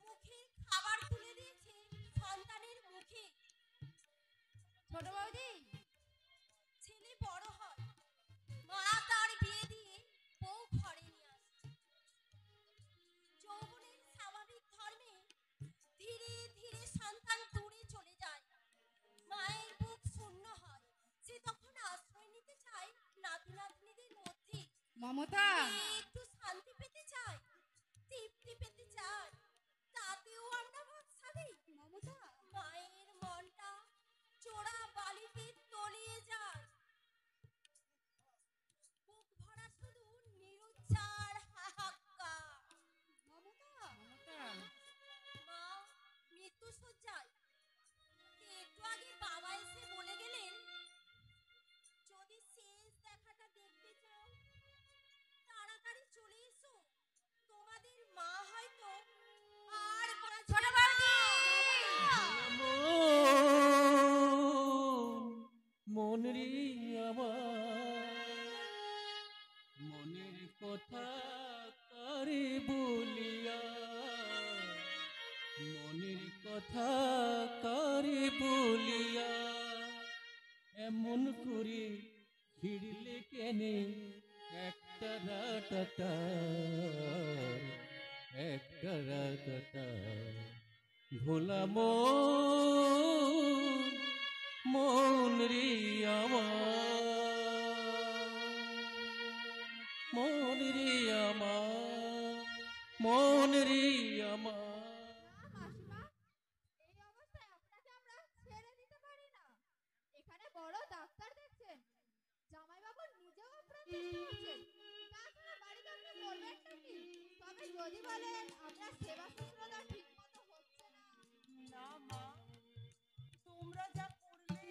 মুখের খাবার তুলে দিয়েছে সন্তানের মুখে। ছোট বৌদি, ছেলে বড় হয়, মা তার বিয়ে দিয়ে বউ ঘরে নিয়ে আসে। যৌবনের স্বাভাবিক ধর্মে ধীরে ধীরে সন্তান দূরে চলে যায়, মায়ের বুক শূন্য হয়। সে তখন আশ্রয় নিতে চায় নাতি নাতনিদের মধ্যে। মমতা সে একটু শান্তি পেতে চায়, তৃপ্তি পেতে চায়, তাতেও আমরা ভরসা দিই। মমতা মায়ের মনটা চোরা বালিতে তলিয়ে যায়। বুক ভরা শুধু নিরুচ্চার হাহাকার। মমতা মমতা মা মৃত্যু শয্যায়। একটু আগে বাবা এসে বলে গেলেন, যদি শেষ দেখাটা দেখতে চাও তাড়াতাড়ি চলে এসো, তোমাদের মা হয়তো আর ছোট বৌদি, মন রে আমার মনের কথা কারে বলিয়া মনের কথা কারে বলিয়া এমন করে ছিড়লে কেনে একটা রাটাটা একটা রাটাটা ভোলা মন রে আমার মন রে আমার মন রে আমার মাসিমা, এই অবস্থায় আপনাকে আমরা ছেড়ে দিতে পারি না। এখানে বড় ডাক্তার দেখছেন, জামাইবাবু নিজেও আপনার চেষ্টা করছেন। তাছাড়া বাড়িতে আপনি করবেন নাকি? তবে যদি বলেন আমরা সেবা শুশ্রূষা ঠিক মতো হচ্ছে না। না মা, তোমরা যা করলে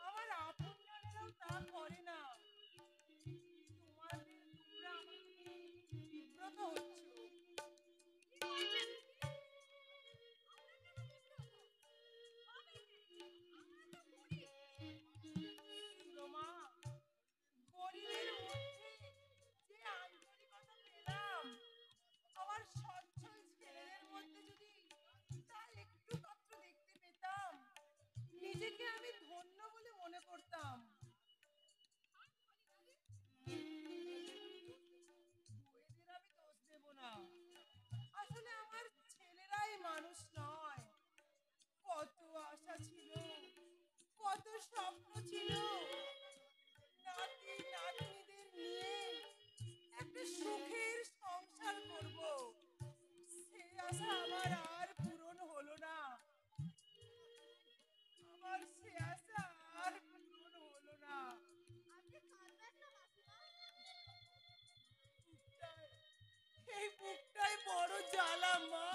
আমার আপনজনেরাও তা করে না। তোমরা আমাকে বিব্রত হচ্ছ। মা, গরিবের মধ্যে যে আন্তরিকতা পেলাম, আমার সচ্ছল ছেলেদের মধ্যে যদি তা একটু মাত্র দেখতে পেতাম, নিজেকে আমি ধন্য বলে মনে করতাম। বউয়েদের আমি দোষ দেব না, আসলে আমার ছেলেরাই মানুষ নয়। কত আশা ছিল, কত স্বপ্ন ছিল, নাতি নাতনিদের নিয়ে একটা সুখের সংসার করব, সে আশা আমার আর পূরণ হলো না। আমার সে আশা আর পূরণ হলো না। আপনি কাঁদবেন না মাসিমা। এই বুকটাই বড় জ্বালা মা।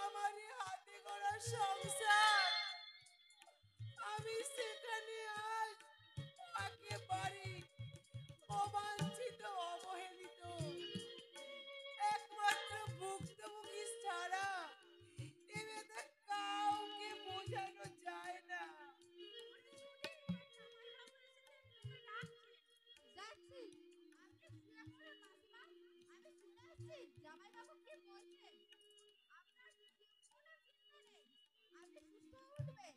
আমারই হাতে গড়া সংসার, আমি সেখানে আজ একেবারে অবাঞ্ছিত, অবহেলিত। একমাত্র ভুক্তভোগী ছাড়া এ ব্যথা কাউকে বোঝানো যায় না। যাচ্ছি, আপনি শুয়ে পড়ুন মাসিমা। আমি শুনে আসছি জামাইবাবু কি বলছেন। আপনার কোনো চিন্তা নেই, আপনি সুস্থ হয়ে উঠবেন।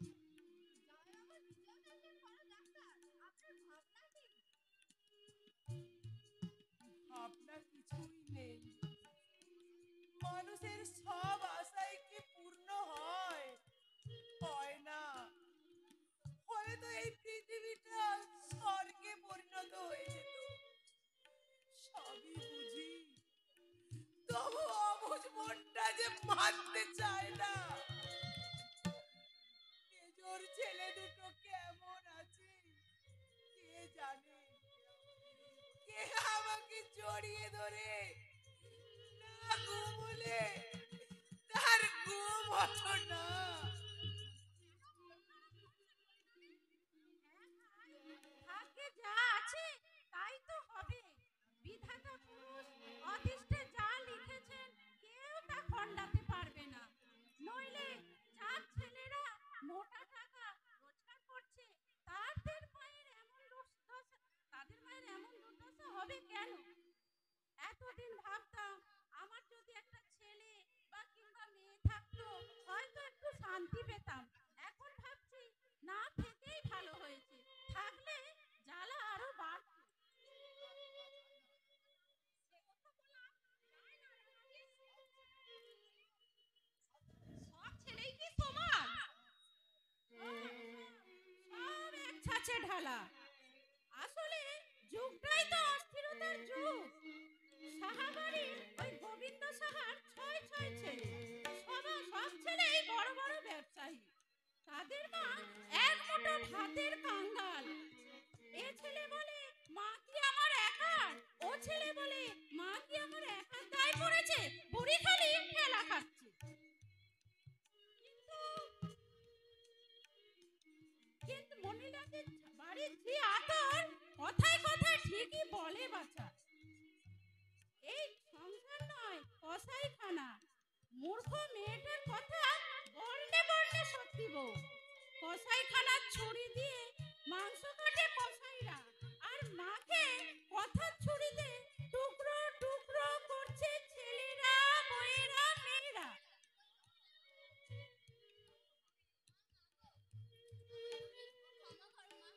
জামাইবাবু নিজেও দেখলেন বড় ডাক্তার, আপনার ভাবনা কি? ভাবনা কিছুই নেই। মানুষের সব আশাই কি পূর্ণ হয়? হয় না। হয়তো এই পৃথিবীটা স্বর্গে পরিণত হয়ে যেত। সবই বুঝি, তবু অবুঝ জড়িয়ে ধরে না ঘুমলে তার ঘুম হতো না। ভাগ্যে যা আছে তাই তো হবে। বিধাতা পুরুষ অদৃষ্টে যা লিখেছেন কেউ তা খণ্ডাতে পারবে না। নইলে যার ছেলেরা মোটা টাকা রোজগার করছে তাদের মায়ের এমন দুর্দশা হবে কেন? এতদিন ভাবতাম আমার যদি একটা ছেলে বা কিংবা মেয়ে থাকতো হয়তো একটু শান্তি পেতাম। এখন ভাবছি না থেকেই ভালো হয়েছে, থাকলে জ্বালা আরো বাড়তো। সব ছেলেই কি সমান? সব এক ছাঁচে ঢালা। আসলে যুগটাই তো অস্থিরতার যুগ। সাহাবাড়ির ওই গোবিন্দ সাহার ছয় ছয় ছেলে, সব ছেলেই বড় বড় ব্যবসায়ী। তাদের মা এক মুঠো ভাতের কাঙ্গাল। এ ছেলে বলে মা কি আমার একার, ও ছেলে বলে মা কি আমার একার দায় পড়েছে, বুড়ি খালি ঠেলা খাচ্ছে। কিন্তু মনিলাদের বাড়ির ঝি আতর কথায় কথায় ঠিকই বলে বাছা, এই সংসার নয় কসাইখানা। মূর্খ মেয়েটার কথা বর্ণে বর্ণে সত্যি বউ। কসাইখানার ছুরি দিয়ে মাংস কাটে কসাইরা, আর মাকে কথার ছুরি দিয়ে টুকরো টুকরো করছে ছেলেরা, বউয়েরা, মেয়েরা। ক্ষমা করো মা।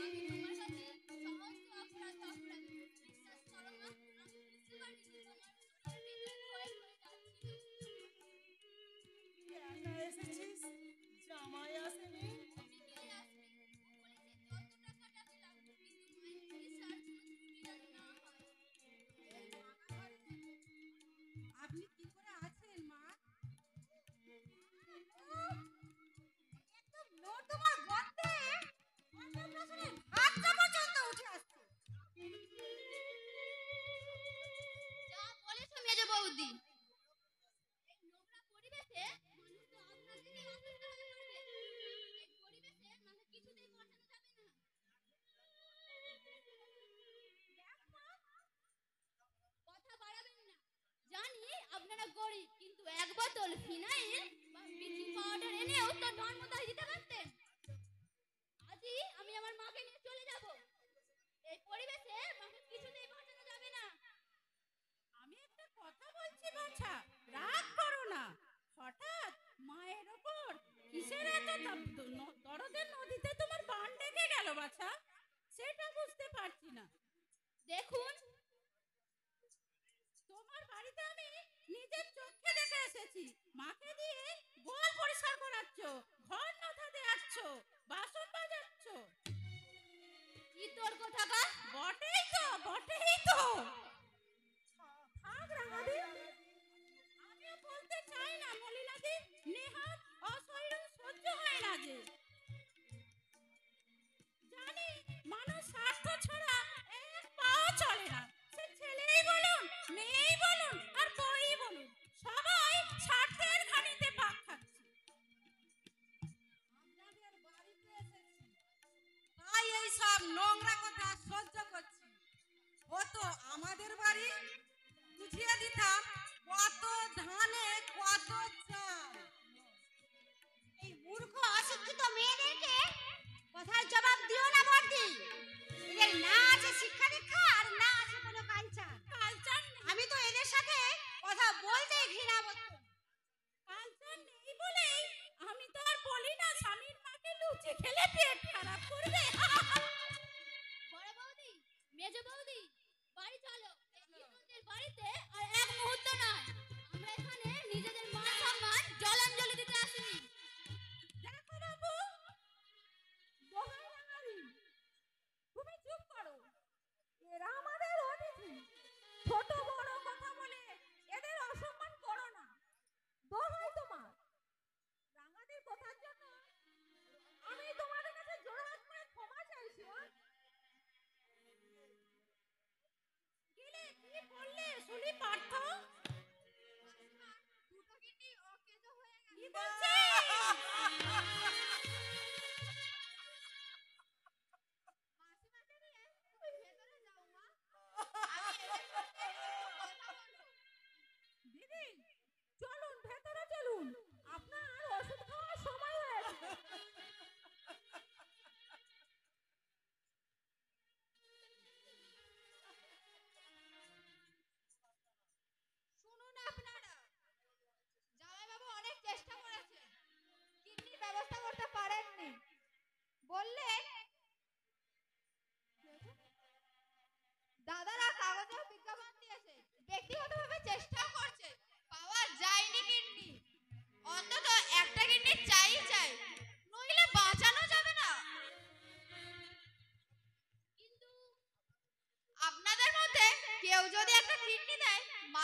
আমি তোমার কাছে সমস্ত অপরাধ বিশ্বাস করো মা। আমি বুঝতে পারিনি তোমার শরীরের ভেতরে ক্ষয় হয়ে যাচ্ছিল। একা এসেছিস, জামাই আসেনি? ঠিকই আসবে বলেছে যত টাকাটা লাগবে, কিন্তু মায়ের চিকিৎসার কোনো ত্রুটি যেন না হয়। এই ভাঙা ঘরে আপনি কি করে আছেন মা? একদম নর্দমার গর্তে অন্নপ্রাশনের ভাতটা পর্যন্ত উঠে আসছে। যা বলেছো মেজ বৌদি, এই নোংরা পরিবেশে মানুষ তো আপনাকে নিয়ে অসুস্থ হয়ে পড়বে। এই পরিবেশে মানুষ কিছুতেই বসানো যাবে না। কথা বাড়াবেন না। জানি আপনারা গরিব, কিন্তু এক বোতল ফিনাইল বা ব্লিচিং পাউডার এনেও তো জন্মদায় দিতে পারতেন। আজই আমি আমার মাকে নিয়ে চলে যাব। এই পরিবেশে মাকে কিছুতেই বাঁচানো যাবে না। আমি একটা কথা বলছি বাছা, রাগ করো না। হঠাৎ মায়ের ওপর কিসের এত দরদের নদীতে তোমার বান ডেকে গেল বাছা? সেটা বুঝতে পারছি না। দেখুন, তোমার বাড়িতে আমি নিজের চোখে দেখে এসেছি। মাকে দিয়ে গোয়াল পরিষ্কার করাচ্ছ, ঘর মাথা দেয়াচ্ছ, বাসন বাজাচ্ছ। কি তোর কথা কা? বটেই তো, বটেই তো। থাক রাঙাদি, আমিও বলতে চাই না মলিনাদি, নেহাত অসহ্য সহ্য হয় না যে। জানি মানুষ স্বার্থ ছাড়া এক পাও চলে না। সে ছেলেই বলুন, মেয়েই বলুন, আর বউই বলুন, সবাই স্বার্থের ঘানিতে পাক খাচ্ছে। আপনাদের বাড়িতে এসেছি, তাই এই সব নোংরা কথা সহ্য করছি। হতো আমাদের বাড়ি, বুঝিয়ে দিতাম কত ধানে কত চাল। এই মূর্খ অশিক্ষিত মেয়েদেরকে কথার জবাব দিও না বর্দি। এদের না আছে শিক্ষা দীক্ষা, আর না আছে কোনো কালচার। আমি তো এদের সাথে কথা বলতেই ঘৃণা বোধ করি। কালচার নেই বলেই আমি তো আর বলি না স্বামীর মাকে লুচি খেলে পেট খারাপ করবে। বড় বৌদি, মেজ বৌদি, বাড়ি চলো। এই নির্লজ্জের বাড়িতে আর এক মুহূর্ত নয়। আমরা এখানে নিজেদের মান সম্মান জলে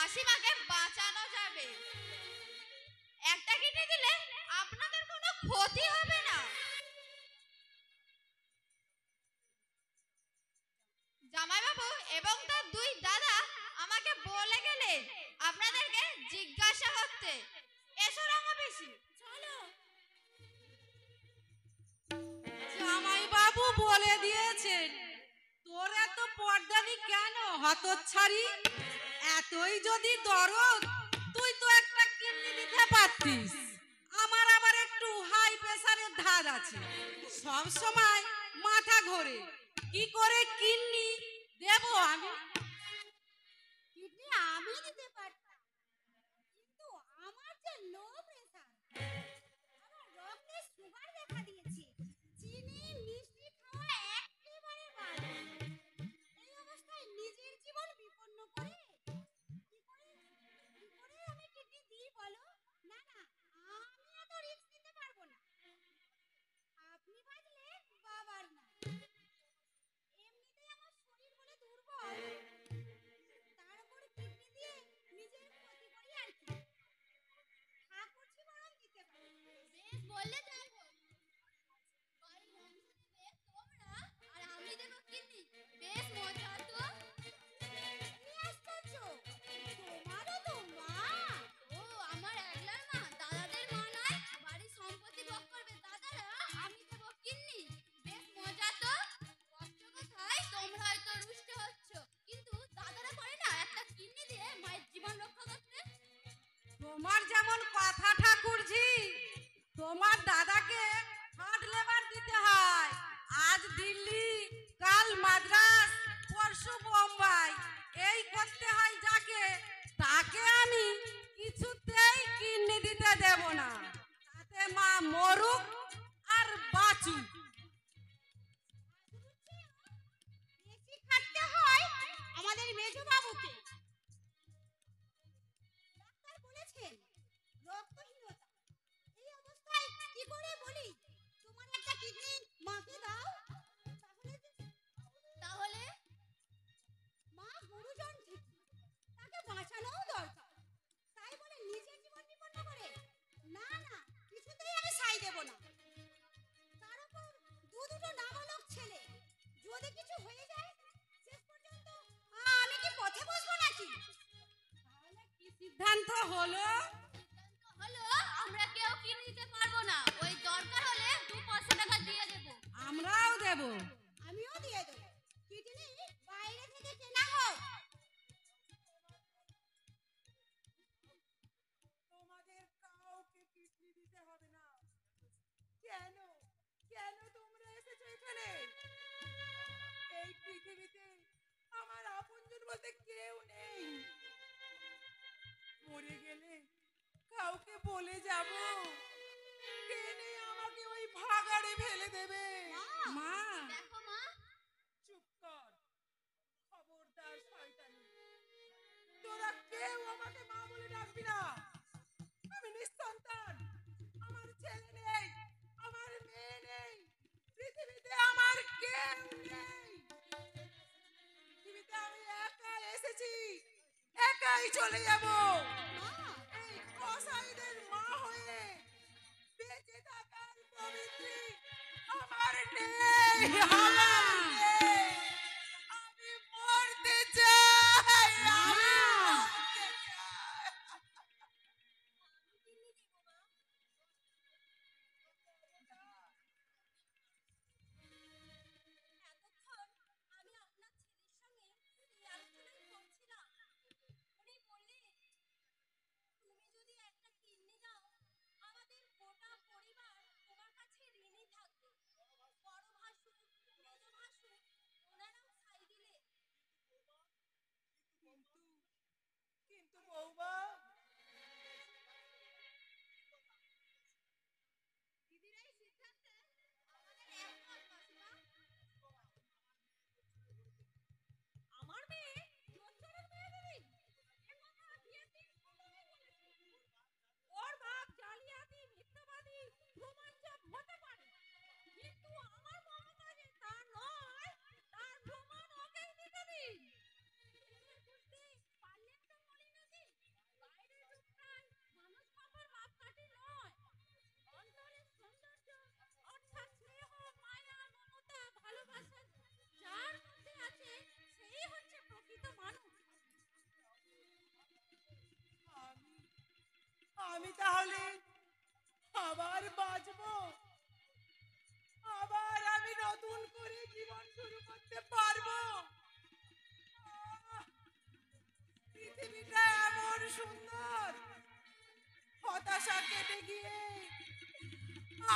মাসিমাকে বাঁচানো যাবে। একটা কিডনি দিলে আপনাদের কোনো ক্ষতি হবে না। জামাইবাবু এবং তার দুই দাদা আমাকে বলে গেলেন আপনাদেরকে জিজ্ঞাসা করতে। এসো রাঙা পিসি, চলো। জামাই বাবু বলে দিয়েছেন তোর এত পর্দানি কেন হতচ্ছাড়ি? এতই যদি দরদ তুই তো একটা কিডনি দিতে পারতিস। আমার আবার একটু হাই প্রেসারের ধাত আছে, সব সময় মাথা ঘোরে। কি করে কিডনি দেব আমি? কিডনি আমি দিতে পারতাম, কিন্তু আমার যে লো প্রেসার, আমার রক্তে সুগার দেখা দিয়েছে, চিনি মিষ্টি খাওয়া একেবারে বাদ। এই অবস্থায় নিজের জীবন বিপন্ন করে কি করে আমি কিডনি দিই বলো? না না, আমি এত রিস্ক নিতে পারবো না। আপনি বাঁচলে বাবার না, এমনিতেই আমার শরীর বলে দুর্বল, তার উপর কিডনি দিয়ে নিজের ক্ষতি করি আর কি। ঠাকুরজি বরং দিতে পারে। বেশ বললে তাই হোক। বাড়ির অংশ দেবে তোমরা আর আমি দেবো কিডনি। বেশ মজা তো। কি আশ্চর্য, তোমারও তো মা। ও আমার একলার মা, দাদাদের মা নয়। বাড়ির সম্পত্তি ভোগ করবে দাদারা, আমি দেবো কিডনি। বেশ মজা তো। কষ্ট কোথায়? তোমরা হয়তো রুষ্ট হচ্ছ, কিন্তু দাদারা করে না একটা কিডনি দিয়ে মায়ের জীবন রক্ষা করতে। তোমার যেমন কথা ঠাকুরজি, তোমার দাদাকে হার্ট লেবার দিতে হয়। আজ দিল্লি, কাল মাদ্রাস, পরশু বোম্বাই, এই করতে হয় যাকে, তাকে আমি কিছুতেই কিডনি দিতে দেব না। তাতে মা মরুক আর বাঁচুক। বেশি খাটতে হয় আমাদের মেজো বাবুকে। ডাক্তার বলেছেন রক্তহীনতা। এই অবস্থায় কি করে বলি তোমার একটা কিডনি মাকে দাও? তাহলে মা গুরুজন ঠিক, তাকে বাঁচানোও দরকার। তাই বলে নিজের জীবন বিপন্ন করে না না, কিছুতেই আমি সাই দেব না। তার উপর দুটো নাবালক ছেলে, যদি কিছু হয়ে যায় শেষ পর্যন্ত আমি কি পথে বসবো নাকি? তাহলে কি সিদ্ধান্ত হলো? সিদ্ধান্ত হলো আমরা কেউ কিডনি দিতে পারবো না। ওই দরকার হলে 200 টাকা দিয়ে দেবো। আমরাও দেব। আমিও দিয়ে দেবো। কিডনি বাইরে থেকে কেনা হোক। তোমাদের কাউকে কিডনি দিতে হবে না। কেন কেন তোমরা এসেছো এখানে? এই পৃথিবীতে আমার আপনজন বলতে কেউ নেই। মরে গেলে কাউকে বলে যাব, কে নেই আমাকে ওই ভাগাড়ে ফেলে দেবে। মা, দেখো মা, চুপ কর, খবরদার শয়তানি। তোরা কেউ আমাকে মা বলে ডাকবি না। আমি নিঃসন্তান, আমার ছেলে নেই, আমার মেয়ে নেই, পৃথিবীতে আমার কেউ নেই। পৃথিবীতে আমি একা এসেছি, একাই চলে যাব। এই কসাইদের মা হয়ে বেঁচে থাকার প্রবৃত্তি আমার নেই, আমার নেই। আমি মরতে চাই, আমি মরতে চাই। এতক্ষণ আমি আপনার ছেলের সঙ্গে এই আলোচনাই করছিলাম। উনি বললেন তুমি যদি একটা কিডনি দাও আমাদের গোটা পরিবার তোমার কাছে ঋণী থাকবে। বড় ভাসুর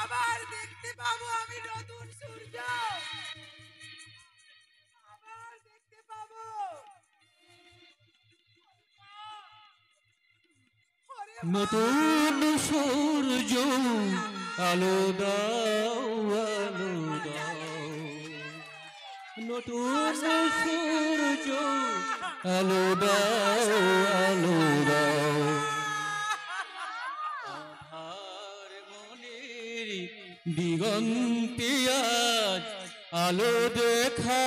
আবার দেখতে পাবো আমি নতুন সূর্য, আবার দেখতে পাবো। ওরে মা, নতুন সূর্য আলো দাও আলো দাও, নতুন সূর্য আলো দাও আলো দাও, আধার মনের দিগন্তে আজ আলো দেখা